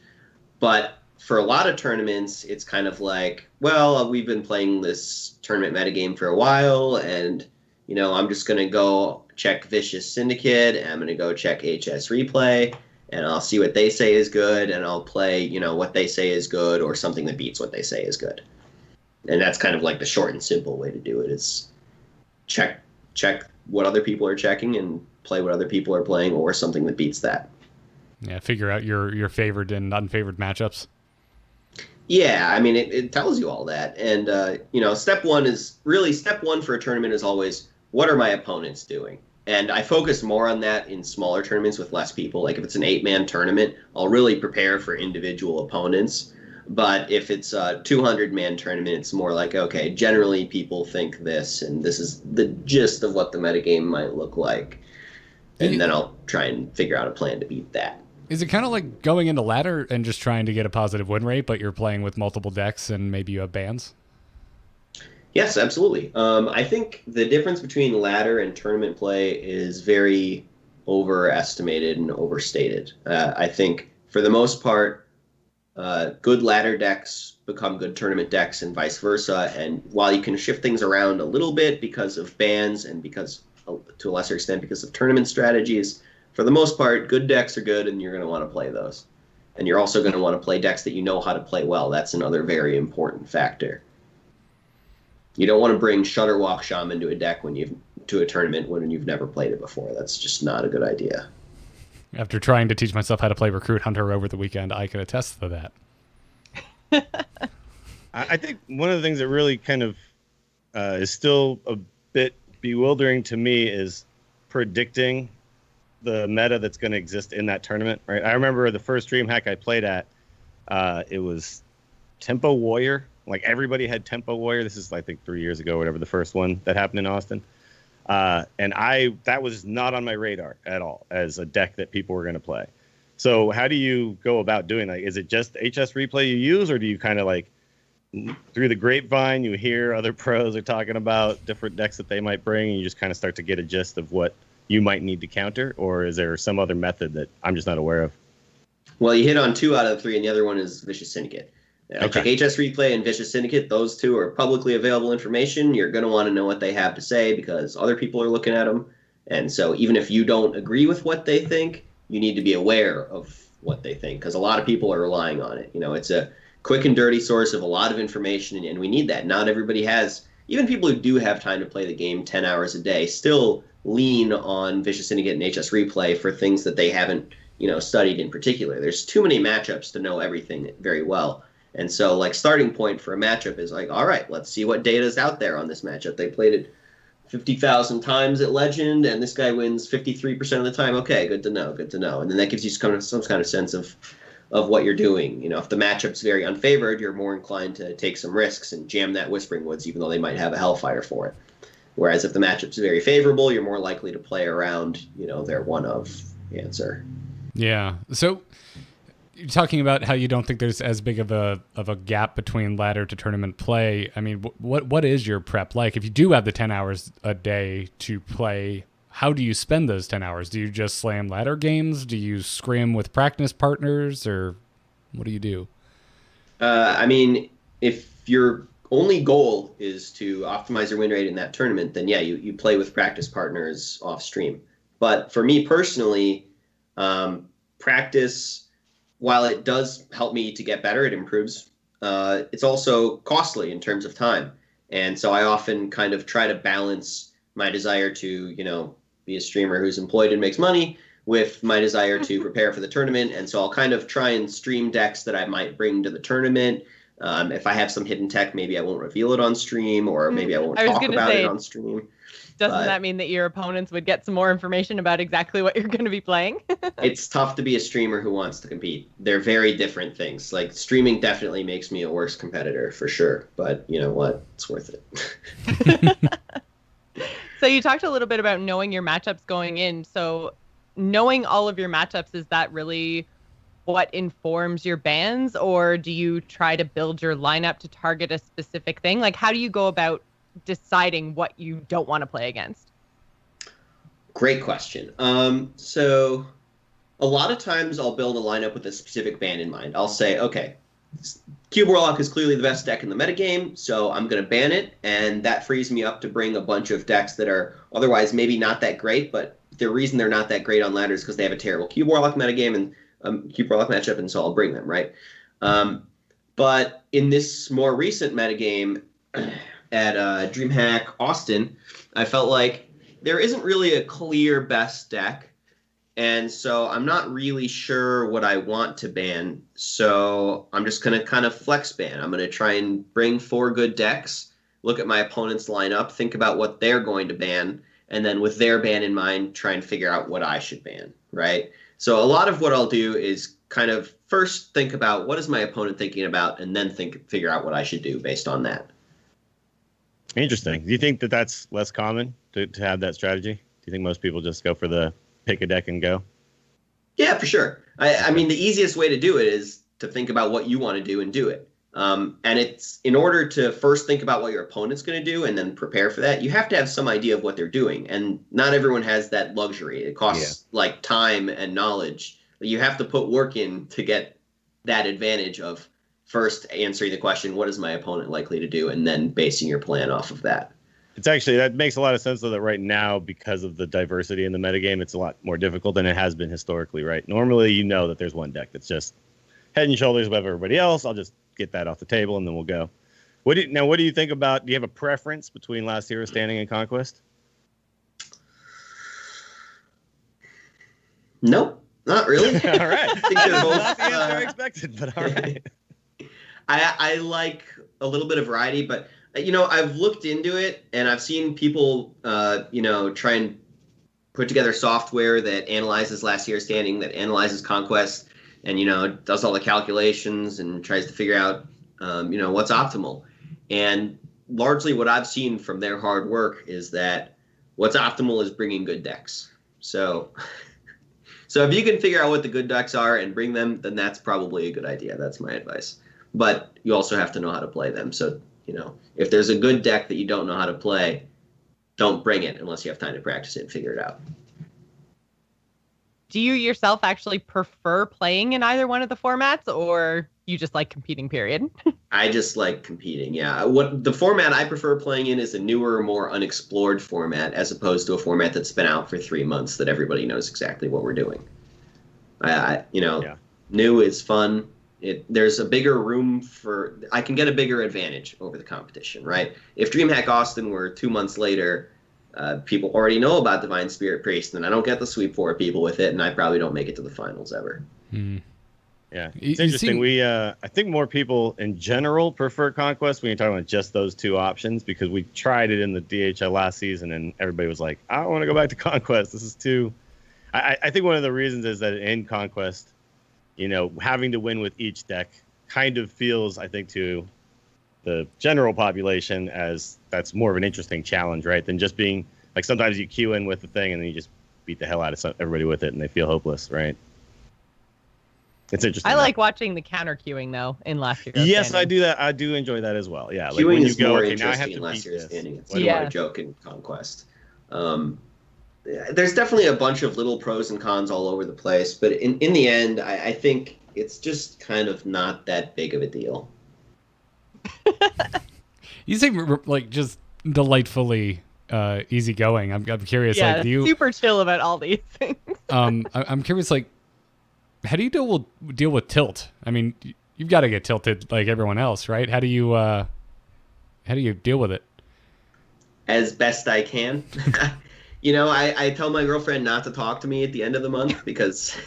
But for a lot of tournaments, it's kind of like, well, we've been playing this tournament metagame for a while, and, I'm just going to go check Vicious Syndicate, and I'm going to go check HS Replay, and I'll see what they say is good, and I'll play, what they say is good, or something that beats what they say is good. And that's kind of like the short and simple way to do it, is check what other people are checking and play what other people are playing, or something that beats that. Yeah, figure out your favored and unfavored matchups. Yeah, I mean, it tells you all that. And, step one for a tournament is always, what are my opponents doing? And I focus more on that in smaller tournaments with less people. Like if it's an 8-man tournament, I'll really prepare for individual opponents. But if it's a 200-man tournament, it's more like, okay, generally people think this, and this is the gist of what the metagame might look like. And then I'll try and figure out a plan to beat that. Is it kind of like going into ladder and just trying to get a positive win rate, but you're playing with multiple decks and maybe you have bans? Yes, absolutely. I think the difference between ladder and tournament play is very overestimated and overstated. I think for the most part, good ladder decks become good tournament decks and vice versa. And while you can shift things around a little bit because of bans and because, to a lesser extent, because of tournament strategies, for the most part, good decks are good, and you're going to want to play those. And you're also going to want to play decks that you know how to play well. That's another very important factor. You don't want to bring Shutterwalk Shaman to a tournament when you've never played it before. That's just not a good idea. After trying to teach myself how to play Recruit Hunter over the weekend, I can attest to that. I think one of the things that really kind of is still a bit bewildering to me is predicting the meta that's going to exist in that tournament. Right? I remember the first DreamHack I played at, it was Tempo Warrior. Like everybody had Tempo Warrior. This is, I think, 3 years ago, whatever, the first one that happened in Austin. And that was not on my radar at all as a deck that people were going to play. So how do you go about doing that? Is it just HS Replay you use, or do you kind of like through the grapevine, you hear other pros are talking about different decks that they might bring, and you just kind of start to get a gist of what you might need to counter? Or is there some other method that I'm just not aware of? Well, you hit on 2 out of the 3, and the other one is Vicious Syndicate. Okay. HS Replay and Vicious Syndicate, those 2 are publicly available information. You're going to want to know what they have to say because other people are looking at them. And so even if you don't agree with what they think, you need to be aware of what they think, because a lot of people are relying on it. It's a quick and dirty source of a lot of information, and we need that. Not everybody has, even people who do have time to play the game 10 hours a day, still lean on Vicious Syndicate and HS Replay for things that they haven't, studied in particular. There's too many matchups to know everything very well. And so, like, starting point for a matchup is like, all right, let's see what data's out there on this matchup. They played it 50,000 times at Legend, and this guy wins 53% of the time. Okay, good to know. And then that gives you some kind of sense of what you're doing. If the matchup's very unfavored, you're more inclined to take some risks and jam that Whispering Woods, even though they might have a Hellfire for it. Whereas if the matchup's very favorable, you're more likely to play around, their one-of answer. Yeah. So you're talking about how you don't think there's as big of a gap between ladder to tournament play. I mean, what is your prep like? If you do have the 10 hours a day to play, how do you spend those 10 hours? Do you just slam ladder games? Do you scrim with practice partners, or what do you do? I mean, if your only goal is to optimize your win rate in that tournament, then yeah, you play with practice partners off stream. But for me personally, practice, while it does help me to get better, it improves, it's also costly in terms of time. And so I often kind of try to balance my desire to, be a streamer who's employed and makes money with my desire to prepare for the tournament. And so I'll kind of try and stream decks that I might bring to the tournament. If I have some hidden tech, maybe I won't reveal it on stream, or maybe I won't talk about it on stream. Doesn't that mean that your opponents would get some more information about exactly what you're going to be playing? It's tough to be a streamer who wants to compete. They're very different things. Like, streaming definitely makes me a worse competitor, for sure. But you know what? It's worth it. So you talked a little bit about knowing your matchups going in. So knowing all of your matchups, is that really what informs your bans, or do you try to build your lineup to target a specific thing? Like, how do you go about deciding what you don't want to play against? Great question. So a lot of times I'll build a lineup with a specific ban in mind. I'll say, okay, Cube Warlock is clearly the best deck in the metagame, so I'm going to ban it, and that frees me up to bring a bunch of decks that are otherwise maybe not that great, but the reason they're not that great on ladder is because they have a terrible Cube Warlock metagame and Cube Warlock matchup, and so I'll bring them, right? But in this more recent metagame at DreamHack Austin, I felt like there isn't really a clear best deck, and so I'm not really sure what I want to ban, so I'm just going to kind of flex ban. I'm going to try and bring 4 good decks, look at my opponent's lineup, think about what they're going to ban, and then with their ban in mind, try and figure out what I should ban, right? So a lot of what I'll do is kind of first think about what is my opponent thinking about, and then figure out what I should do based on that. Interesting. Do you think that that's less common to have that strategy? Do you think most people just go for the pick a deck and go? Yeah, for sure. I mean, the easiest way to do it is to think about what you want to do and do it. And it's in order to first think about what your opponent's going to do and then prepare for that, you have to have some idea of what they're doing. And not everyone has that luxury. It costs like time and knowledge. You have to put work in to get that advantage of first answering the question, what is my opponent likely to do? And then basing your plan off of that. It's actually, that makes a lot of sense, though, that right now, because of the diversity in the metagame, it's a lot more difficult than it has been historically, right? Normally, you know that there's one deck that's just head and shoulders above everybody else. I'll just get that off the table, and then we'll go. What do you think about, do you have a preference between Last Hero Standing and Conquest? Nope, not really. All right. I think they're both, not the answer I expected, but all right. I like a little bit of variety, but I've looked into it and I've seen people, try and put together software that analyzes Last Hero Standing, that analyzes Conquest, and does all the calculations and tries to figure out, what's optimal. And largely, what I've seen from their hard work is that what's optimal is bringing good decks. So if you can figure out what the good decks are and bring them, then that's probably a good idea. That's my advice. But you also have to know how to play them. So, if there's a good deck that you don't know how to play, don't bring it unless you have time to practice it and figure it out. Do you yourself actually prefer playing in either one of the formats, or you just like competing, period? I just like competing, yeah. What the format I prefer playing in is a newer, more unexplored format, as opposed to a format that's been out for 3 months that everybody knows exactly what we're doing. New is fun. There's a bigger room I can get a bigger advantage over the competition, right? If DreamHack Austin were 2 months later, people already know about Divine Spirit Priest, and I don't get to sweep 4 people with it, and I probably don't make it to the finals ever. Yeah, it's interesting. I think more people in general prefer Conquest when you're talking about just those 2 options, because we tried it in the DHL last season, and everybody was like, I want to go back to Conquest. This is too... I think one of the reasons is that in Conquest, having to win with each deck kind of feels, I think, to the general population as that's more of an interesting challenge, right? Than just being like, sometimes you queue in with the thing and then you just beat the hell out of everybody with it and they feel hopeless, right? It's interesting. I like watching the counter queuing though in Last Hero Standing. Yes, I do that. I do enjoy that as well. Yeah, queuing like when is you go, more okay, now I have interesting to in Last beat Hero this. Standing. It's more a joke in Conquest. There's definitely a bunch of little pros and cons all over the place, but in the end, I think it's just kind of not that big of a deal. You seem like just delightfully easygoing. I'm curious. Yeah, like, do you super chill about all these things? I'm curious. Like, how do you deal with tilt? I mean, you've got to get tilted like everyone else, right? How do you deal with it? As best I can. I tell my girlfriend not to talk to me at the end of the month because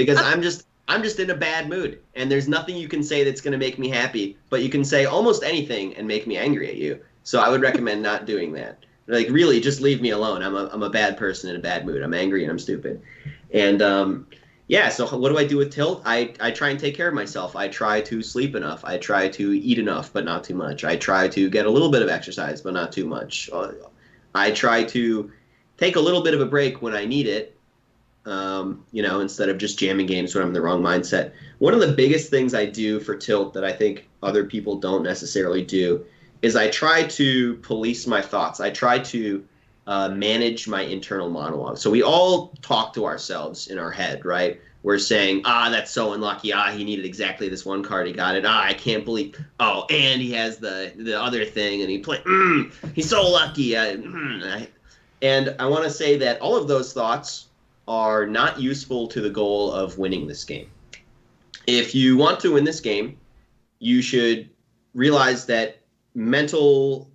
I'm just in a bad mood, and there's nothing you can say that's going to make me happy, but you can say almost anything and make me angry at you. So I would recommend not doing that. Like, really, just leave me alone. I'm a bad person in a bad mood. I'm angry and I'm stupid. And so what do I do with tilt? I try and take care of myself. I try to sleep enough. I try to eat enough, but not too much. I try to get a little bit of exercise, but not too much. I try to take a little bit of a break when I need it, instead of just jamming games when I'm in the wrong mindset. One of the biggest things I do for Tilt that I think other people don't necessarily do is I try to police my thoughts. I try to manage my internal monologue. So we all talk to ourselves in our head, right? We're saying, that's so unlucky. He needed exactly this one card. He got it. I can't believe. Oh, and he has the other thing, and he played. He's so lucky. And I want to say that all of those thoughts are not useful to the goal of winning this game. If you want to win this game, you should realize that mental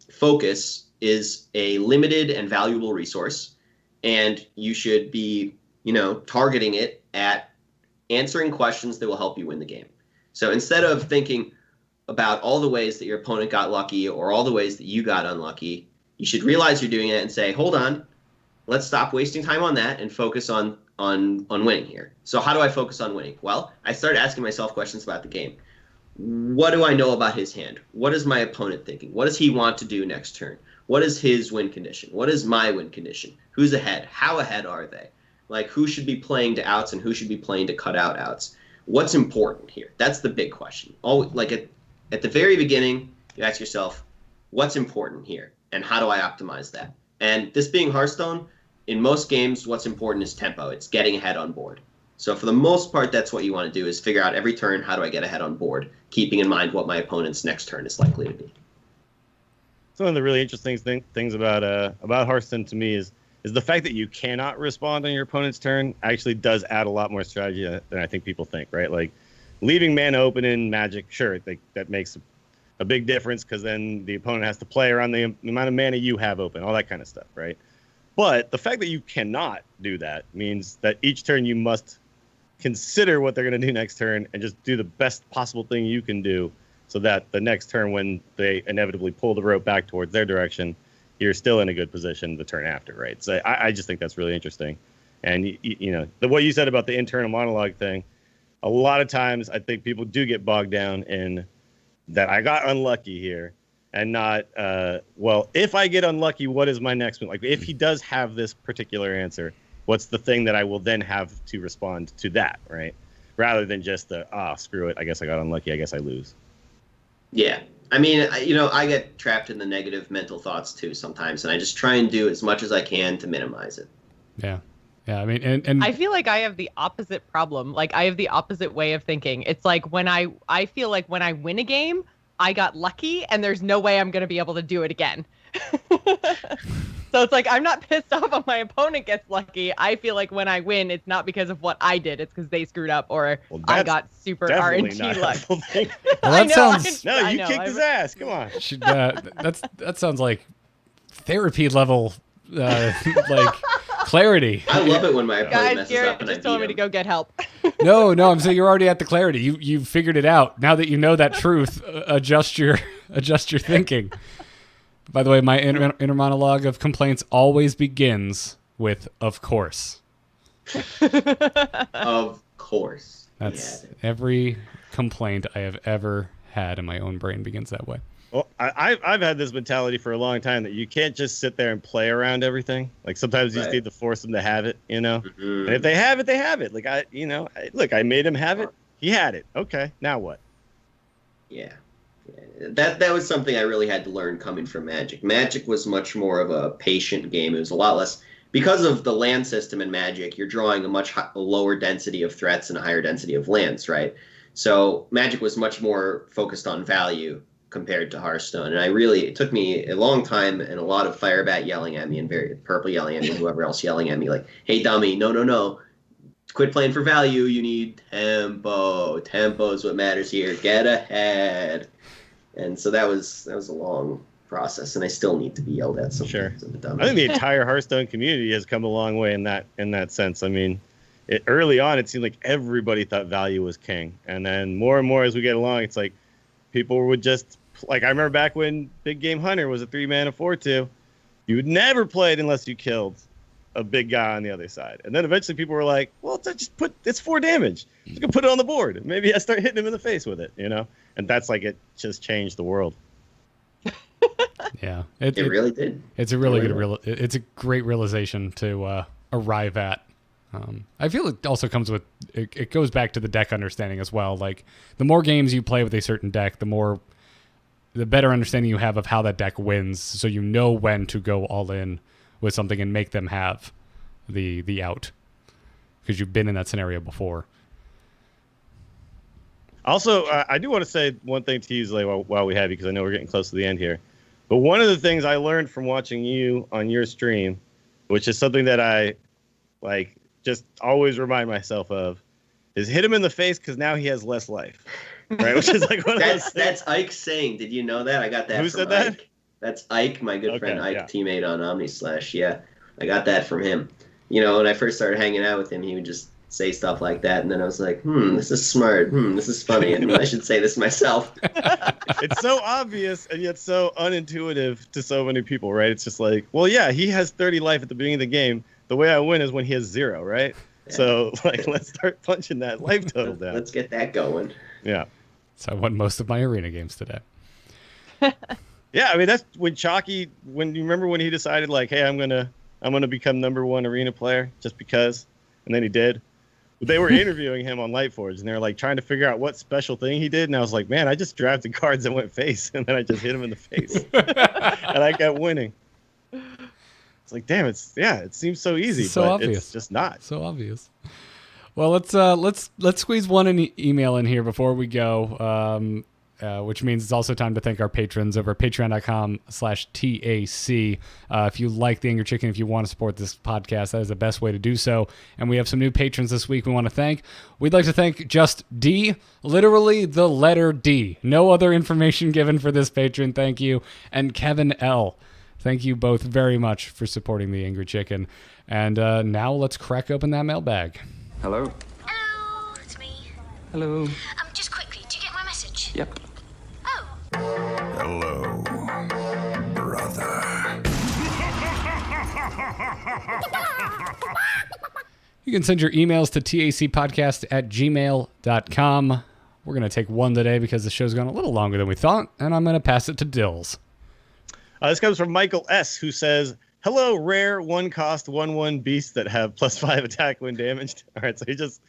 focus is a limited and valuable resource, and you should be, targeting it at answering questions that will help you win the game. So instead of thinking about all the ways that your opponent got lucky or all the ways that you got unlucky, you should realize you're doing it and say, hold on, let's stop wasting time on that and focus on winning here. So how do I focus on winning? Well, I started asking myself questions about the game. What do I know about his hand? What is my opponent thinking? What does he want to do next turn? What is his win condition? What is my win condition? Who's ahead? How ahead are they? Like, who should be playing to outs and who should be playing to cut out outs? What's important here? That's the big question. At the very beginning, you ask yourself, what's important here? And how do I optimize that? And this being Hearthstone, in most games, what's important is tempo. It's getting ahead on board. So for the most part, that's what you want to do, is figure out every turn, how do I get ahead on board, keeping in mind what my opponent's next turn is likely to be. Some of the really interesting things about Hearthstone to me is the fact that you cannot respond on your opponent's turn actually does add a lot more strategy than I think people think, right? Like, leaving mana open in Magic, sure, that makes a big difference because then the opponent has to play around the amount of mana you have open, all that kind of stuff, right? But the fact that you cannot do that means that each turn you must consider what they're going to do next turn and just do the best possible thing you can do so that the next turn, when they inevitably pull the rope back towards their direction, you're still in a good position the turn after, right? So I just think that's really interesting. And, what you said about the internal monologue thing, a lot of times I think people do get bogged down in that I got unlucky here and not, if I get unlucky, what is my next move? Like, if he does have this particular answer, what's the thing that I will then have to respond to that, right? Rather than just screw it, I guess I got unlucky, I guess I lose. Yeah. I mean, I get trapped in the negative mental thoughts too sometimes, and I just try and do as much as I can to minimize it. Yeah. Yeah, I mean, and I feel like I have the opposite problem. Like, I have the opposite way of thinking. It's like when I feel like when I win a game, I got lucky, and there's no way I'm going to be able to do it again. So it's like, I'm not pissed off when my opponent gets lucky. I feel like when I win, it's not because of what I did. It's because they screwed up or I got super RNG luck. Well, that sounds... No, you kicked his ass. Come on. That sounds like therapy level, clarity. I love it when my opponent messes Garrett up and I just beat told me him. to go get help. No, I'm saying you're already at the clarity. You figured it out. Now that you know that truth, adjust your thinking. By the way, my inner monologue of complaints always begins with "of course." Of course. That's every complaint I have ever had in my own brain begins that way. Well, I've had this mentality for a long time that you can't just sit there and play around everything. Like, sometimes you just need to force them to have it, Mm-hmm. And if they have it, they have it. Like, I made him have it. He had it. Okay, now what? Yeah. That was something I really had to learn coming from Magic. Magic was much more of a patient game. It was a lot less, because of the land system in Magic, you're drawing a lower density of threats and a higher density of lands, right? So Magic was much more focused on value compared to Hearthstone. And it took me a long time and a lot of Firebat yelling at me and Purple yelling at me and whoever else yelling at me like, hey, dummy, no. Quit playing for value. You need tempo. Tempo is what matters here. Get ahead. And so that was a long process, and I still need to be yelled at sometimes. Sure. I think the entire Hearthstone community has come a long way in that sense. I mean, early on, it seemed like everybody thought value was king. And then more and more as we get along, it's like people would just, like, I remember back when Big Game Hunter was a 3-mana 4/2, you would never play it unless you killed a big guy on the other side. And then eventually people were like, well, it's 4 damage. Just gonna put it on the board. Maybe I start hitting him in the face with it, And that's like, it just changed the world. Yeah, it really did. It's a really good it's a great realization to arrive at. I feel it also comes with it goes back to the deck understanding as well. Like the more games you play with a certain deck, the better understanding you have of how that deck wins, so you know when to go all in with something and make them have the out, because you've been in that scenario before. Also, I do want to say one thing to you, Zalae, while we have you, because I know we're getting close to the end here. But one of the things I learned from watching you on your stream, which is something that I just always remind myself of, is hit him in the face, because now he has less life. Right? Which is like one of those things. That's Ike's saying. Did you know that? I got that Who from said that? Ike. That's Ike, my good friend Ike, yeah. teammate on OmniSlash. Yeah, I got that from him. You know, when I first started hanging out with him, he would just say stuff like that, and then I was like, this is smart. This is funny, and I should say this myself. It's so obvious and yet so unintuitive to so many people, right? It's just like, well, yeah, he has 30 life at the beginning of the game. The way I win is when he has 0, right? Yeah. So, let's start punching that life total down. Let's get that going. Yeah. So I won most of my arena games today. Yeah, I mean, that's when Chalky, when you remember when he decided, like, hey, I'm gonna become #1 arena player just because, and then he did. But they were interviewing him on Lightforge, and they were like trying to figure out what special thing he did, and I was like, man, I just drafted cards that went face, and then I just hit him in the face, and I kept winning. It's like, damn, it seems so easy, so but obvious. It's just not. So obvious. Well, let's squeeze one email in here before we go, which means it's also time to thank our patrons over at patreon.com/TAC. If you like the Angry Chicken, if you want to support this podcast, that is the best way to do so. And we have some new patrons this week we want to thank. We'd like to thank Just D, literally the letter D. No other information given for this patron. Thank you. And Kevin L. Thank you both very much for supporting the Angry Chicken. And now let's crack open that mailbag. Hello? Hello, it's me. Hello. Just quickly, did you get my message? Yep. Oh. Hello, brother. You can send your emails to tacpodcast@gmail.com. We're going to take one today because the show's gone a little longer than we thought, and I'm going to pass it to Dills. This comes from Michael S., who says, hello, rare 1-cost 1/1 beasts that have +5 attack when damaged. All right, so he just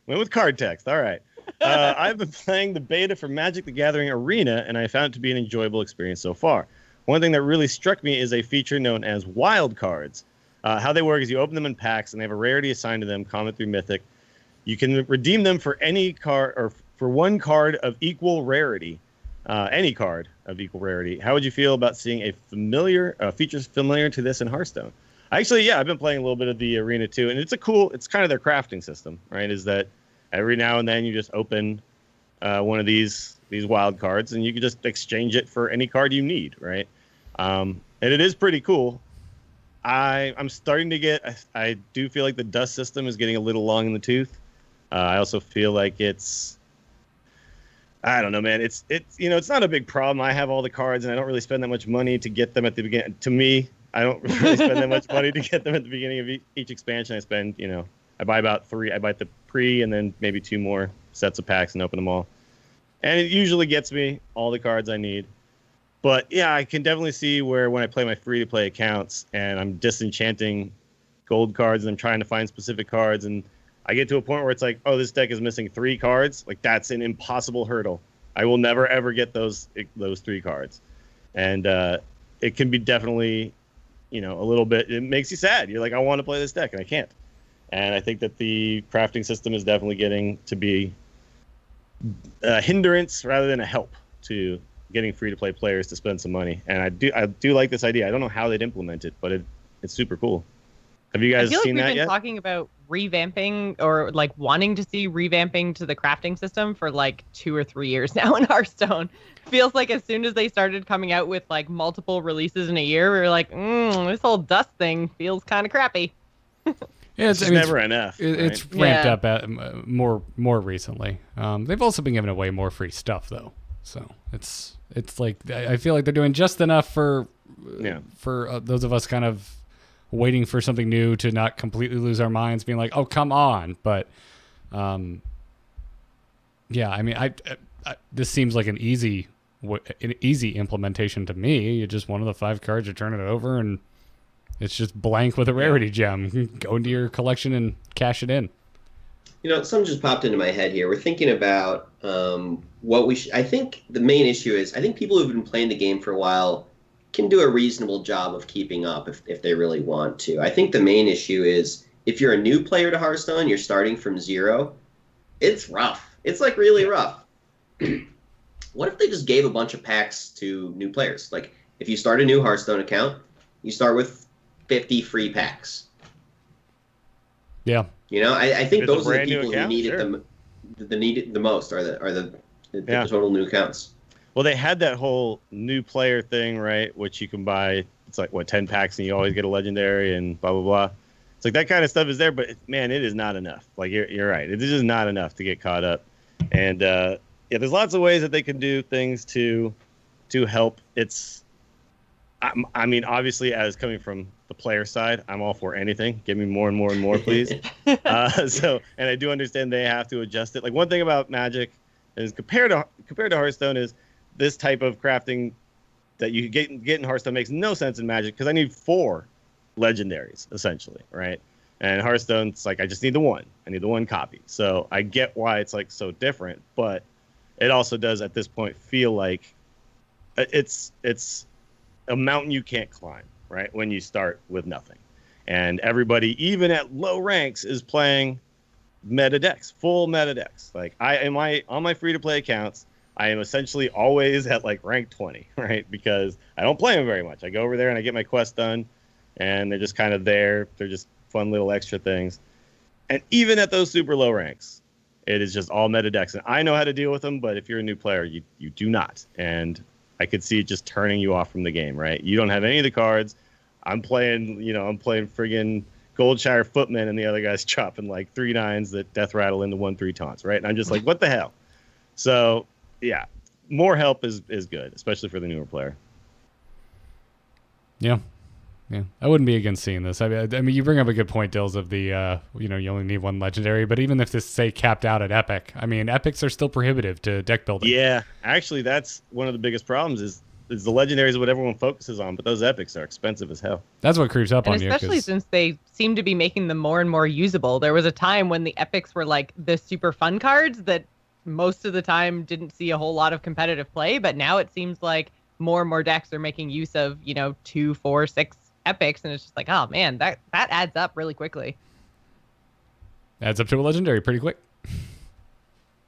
went with card text. All right. I've been playing the beta for Magic the Gathering Arena, and I found it to be an enjoyable experience so far. One thing that really struck me is a feature known as wild cards. How they work is you open them in packs, and they have a rarity assigned to them, common through mythic. You can redeem them for any card, or for one card of equal rarity. Any card of equal rarity. How would you feel about seeing a features familiar to this in Hearthstone? Actually, yeah, I've been playing a little bit of the arena too, and it's kind of their crafting system, right? Is that every now and then you just open one of these wild cards, and you can just exchange it for any card you need, right? And it is pretty cool. I'm starting to I do feel like the dust system is getting a little long in the tooth. I also feel like I don't know, man. It's not a big problem. I have all the cards, and I don't really spend that much money to get them at the beginning. To me, I don't really spend that much money to get them at the beginning of each expansion. I spend, I buy about 3. I buy the pre and then maybe 2 more sets of packs and open them all. And it usually gets me all the cards I need. But yeah, I can definitely see where when I play my free-to-play accounts and I'm disenchanting gold cards and I'm trying to find specific cards, and I get to a point where it's like, oh, this deck is missing 3 cards. Like, that's an impossible hurdle. I will never, ever get those 3 cards. And it can be definitely, a little bit, it makes you sad. You're like, I want to play this deck, and I can't. And I think that the crafting system is definitely getting to be a hindrance rather than a help to getting free-to-play players to spend some money. And I do like this idea. I don't know how they'd implement it, but it's super cool. Have you guys seen that yet? We've been talking about revamping or wanting to see revamping to the crafting system for 2 or 3 years now in Hearthstone. Feels like as soon as they started coming out with multiple releases in a year, we were like, this whole dust thing feels kind of crappy. Yeah, it's never enough. It's ramped up more recently. They've also been giving away more free stuff though, so it's like I feel like they're doing just enough for those of us kind of waiting for something new to not completely lose our minds, being like, oh, come on. But yeah, I mean, I this seems like an easy an easy implementation to me. You just one of the 5 cards, you turn it over, and it's just blank with a rarity gem. Go into your collection and cash it in. Something just popped into my head here. We're thinking about what we should. I think the main issue is I think people who've been playing the game for a while can do a reasonable job of keeping up if they really want to. I think the main issue is if you're a new player to Hearthstone, you're starting from 0, it's rough. It's like really rough. What if they just gave a bunch of packs to new players? Like if you start a new Hearthstone account, you start with 50 free packs. Yeah. I think those are the people account, who need it the most are the total new accounts. Well, they had that whole new player thing, right? Which you can buy. It's like 10 packs, and you always get a legendary, and blah blah blah. It's like that kind of stuff is there, but man, it is not enough. Like you're right, it is just not enough to get caught up. And there's lots of ways that they can do things to help. I mean, obviously, as coming from the player side, I'm all for anything. Give me more and more and more, please. And I do understand they have to adjust it. Like one thing about Magic is compared to Hearthstone is this type of crafting that you get in Hearthstone makes no sense in Magic because I need 4 legendaries essentially, right? And Hearthstone's like I just need the one. I need the one copy. So I get why it's like so different, but it also does at this point feel like it's a mountain you can't climb, right? When you start with nothing. And everybody, even at low ranks, is playing meta decks, full meta decks. Like on my free-to-play accounts, I am essentially always at like rank 20, right? Because I don't play them very much. I go over there and I get my quest done, and they're just kind of there. They're just fun little extra things. And even at those super low ranks, it is just all meta decks. And I know how to deal with them, but if you're a new player, you do not. And I could see it just turning you off from the game, right? You don't have any of the cards. I'm playing friggin' Goldshire Footman, and the other guy's chopping like 3 9s that death rattle into 1/3 taunts, right? And I'm just like, what the hell? So, yeah, more help is good, especially for the newer player. Yeah. I wouldn't be against seeing this. I mean, you bring up a good point, Dills, of the, you only need 1 legendary, but even if this, say, capped out at Epic, I mean, Epics are still prohibitive to deck building. Yeah, actually, that's one of the biggest problems is the legendaries are what everyone focuses on, but those Epics are expensive as hell. That's what creeps up on you. Especially since they seem to be making them more and more usable. There was a time when the Epics were like the super fun cards that most of the time didn't see a whole lot of competitive play, but now it seems like more and more decks are making use of, 2, 4, 6 Epics, and it's just like, oh man, that adds up really quickly. Adds up to a legendary pretty quick.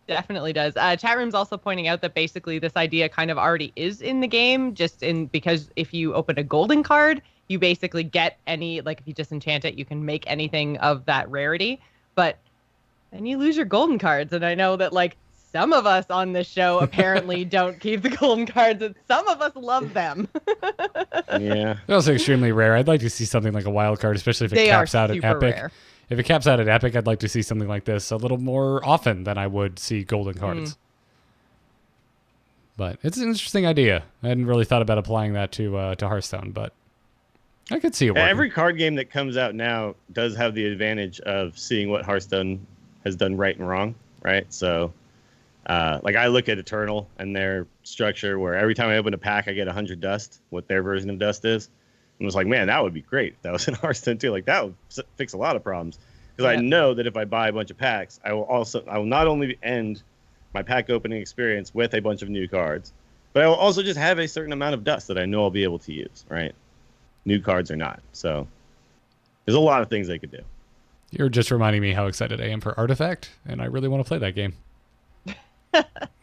Definitely does. Chat room's also pointing out that basically this idea kind of already is in the game, because if you open a golden card, you basically get any, like if you disenchant it, you can make anything of that rarity, but then you lose your golden cards. And I know that like some of us on this show apparently don't keep the golden cards, and some of us love them. Yeah. They're also extremely rare. I'd like to see something like a wild card, especially if it caps out at Epic. Rare. If it caps out at Epic, I'd like to see something like this a little more often than I would see golden cards. But it's an interesting idea. I hadn't really thought about applying that to Hearthstone, but I could see it working. Every card game that comes out now does have the advantage of seeing what Hearthstone has done right and wrong, right? So, like I look at Eternal and their structure where every time I open a pack, I get 100 dust, what their version of dust is. And I was like, man, that would be great if that was in Hearthstone too. Like that would fix a lot of problems. Because I know that if I buy a bunch of packs, I will not only end my pack opening experience with a bunch of new cards, but I will also just have a certain amount of dust that I know I'll be able to use, right? New cards or not. So there's a lot of things they could do. You're just reminding me how excited I am for Artifact, and I really want to play that game.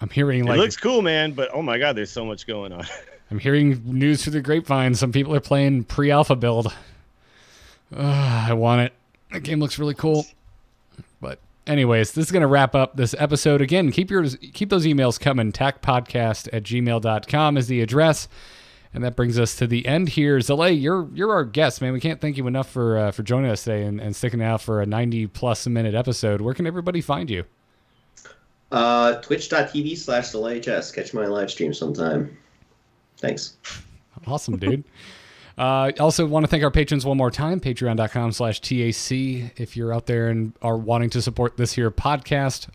I'm hearing like it looks cool, man, but oh my god, there's so much going on. I'm hearing news through the grapevine. Some people are playing pre-alpha build. I want it. That game looks really cool. But anyways, this is going to wrap up this episode. Again, keep those emails coming. tacpodcast@gmail.com is the address. And that brings us to the end here. Zalae, you're our guest, man. We can't thank you enough for joining us today and sticking out for a 90-plus minute episode. Where can everybody find you? Twitch.tv/ZalaeHS. Catch my live stream sometime. Thanks. Awesome, dude. Also want to thank our patrons one more time, patreon.com/TAC. If you're out there and are wanting to support this here podcast,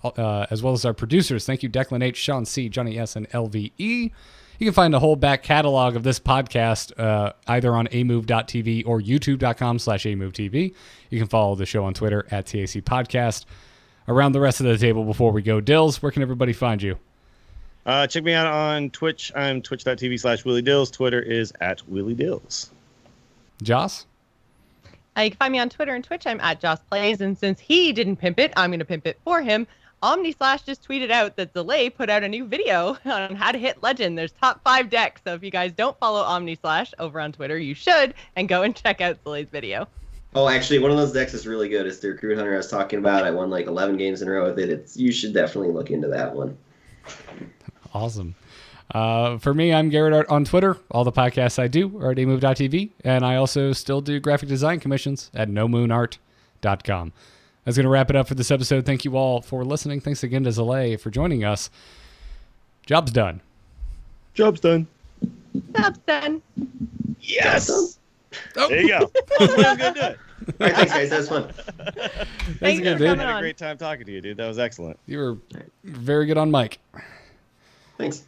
as well as our producers, thank you, Declan H., Sean C., Johnny S., and LVE. You can find the whole back catalog of this podcast either on amove.tv or youtube.com/amovetv. You can follow the show on Twitter at TAC Podcast. Around the rest of the table before we go, Dills, where can everybody find you? Check me out on Twitch. I'm twitch.tv/WillyDills. Twitter is @WillyDills. Joss? You can find me on Twitter and Twitch. I'm @JossPlays. And since he didn't pimp it, I'm going to pimp it for him. OmniSlash just tweeted out that Zalae put out a new video on how to hit Legend. There's top 5 decks. So if you guys don't follow OmniSlash over on Twitter, you should, and go and check out Zalae's video. Oh, actually, one of those decks is really good. It's the Recruit Hunter I was talking about. I won like 11 games in a row with it. You should definitely look into that one. Awesome. For me, I'm Garrett Art on Twitter. All the podcasts I do are at amove.tv, and I also still do graphic design commissions at nomoonart.com. That's going to wrap it up for this episode. Thank you all for listening. Thanks again to Zalae for joining us. Job's done. Job's done. Job's done. Yes! Oh. There you go. I was going to do it. All right, thanks, guys. That was fun. Thanks again, dude. I had a great time talking to you, dude. That was excellent. You were very good on mic. Thanks.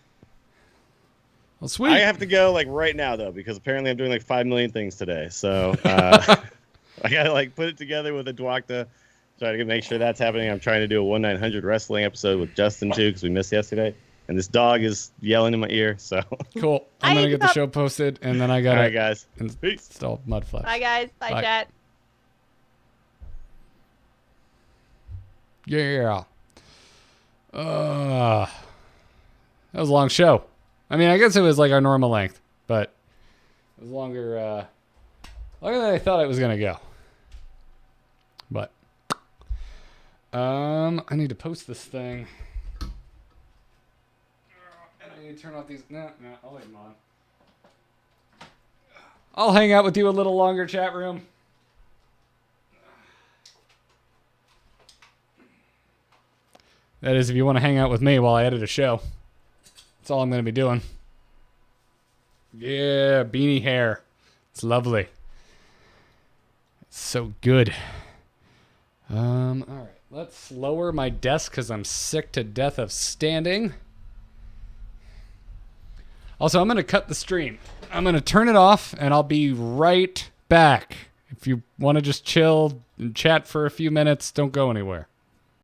Well, sweet. I have to go like right now though, because apparently I'm doing like 5 million things today. So I gotta like put it together with a Dwakta, try to make sure that's happening. I'm trying to do a 1-900 wrestling episode with Justin too, because we missed yesterday. And this dog is yelling in my ear. So cool. I'm gonna get the show posted, and then I gotta. All right, guys. Peace. Install Mudflash. Bye, guys. Bye, chat. Yeah. That was a long show. I mean, I guess it was like our normal length, but it was longer than I thought it was gonna go. But I need to post this thing. And I need to turn off these. No, I'll leave them on. I'll hang out with you a little longer, chat room. That is, if you want to hang out with me while I edit a show. That's all I'm going to be doing. Yeah, beanie hair. It's lovely. It's so good. All right. Let's lower my desk because I'm sick to death of standing. Also, I'm going to cut the stream. I'm going to turn it off, and I'll be right back. If you want to just chill and chat for a few minutes, don't go anywhere.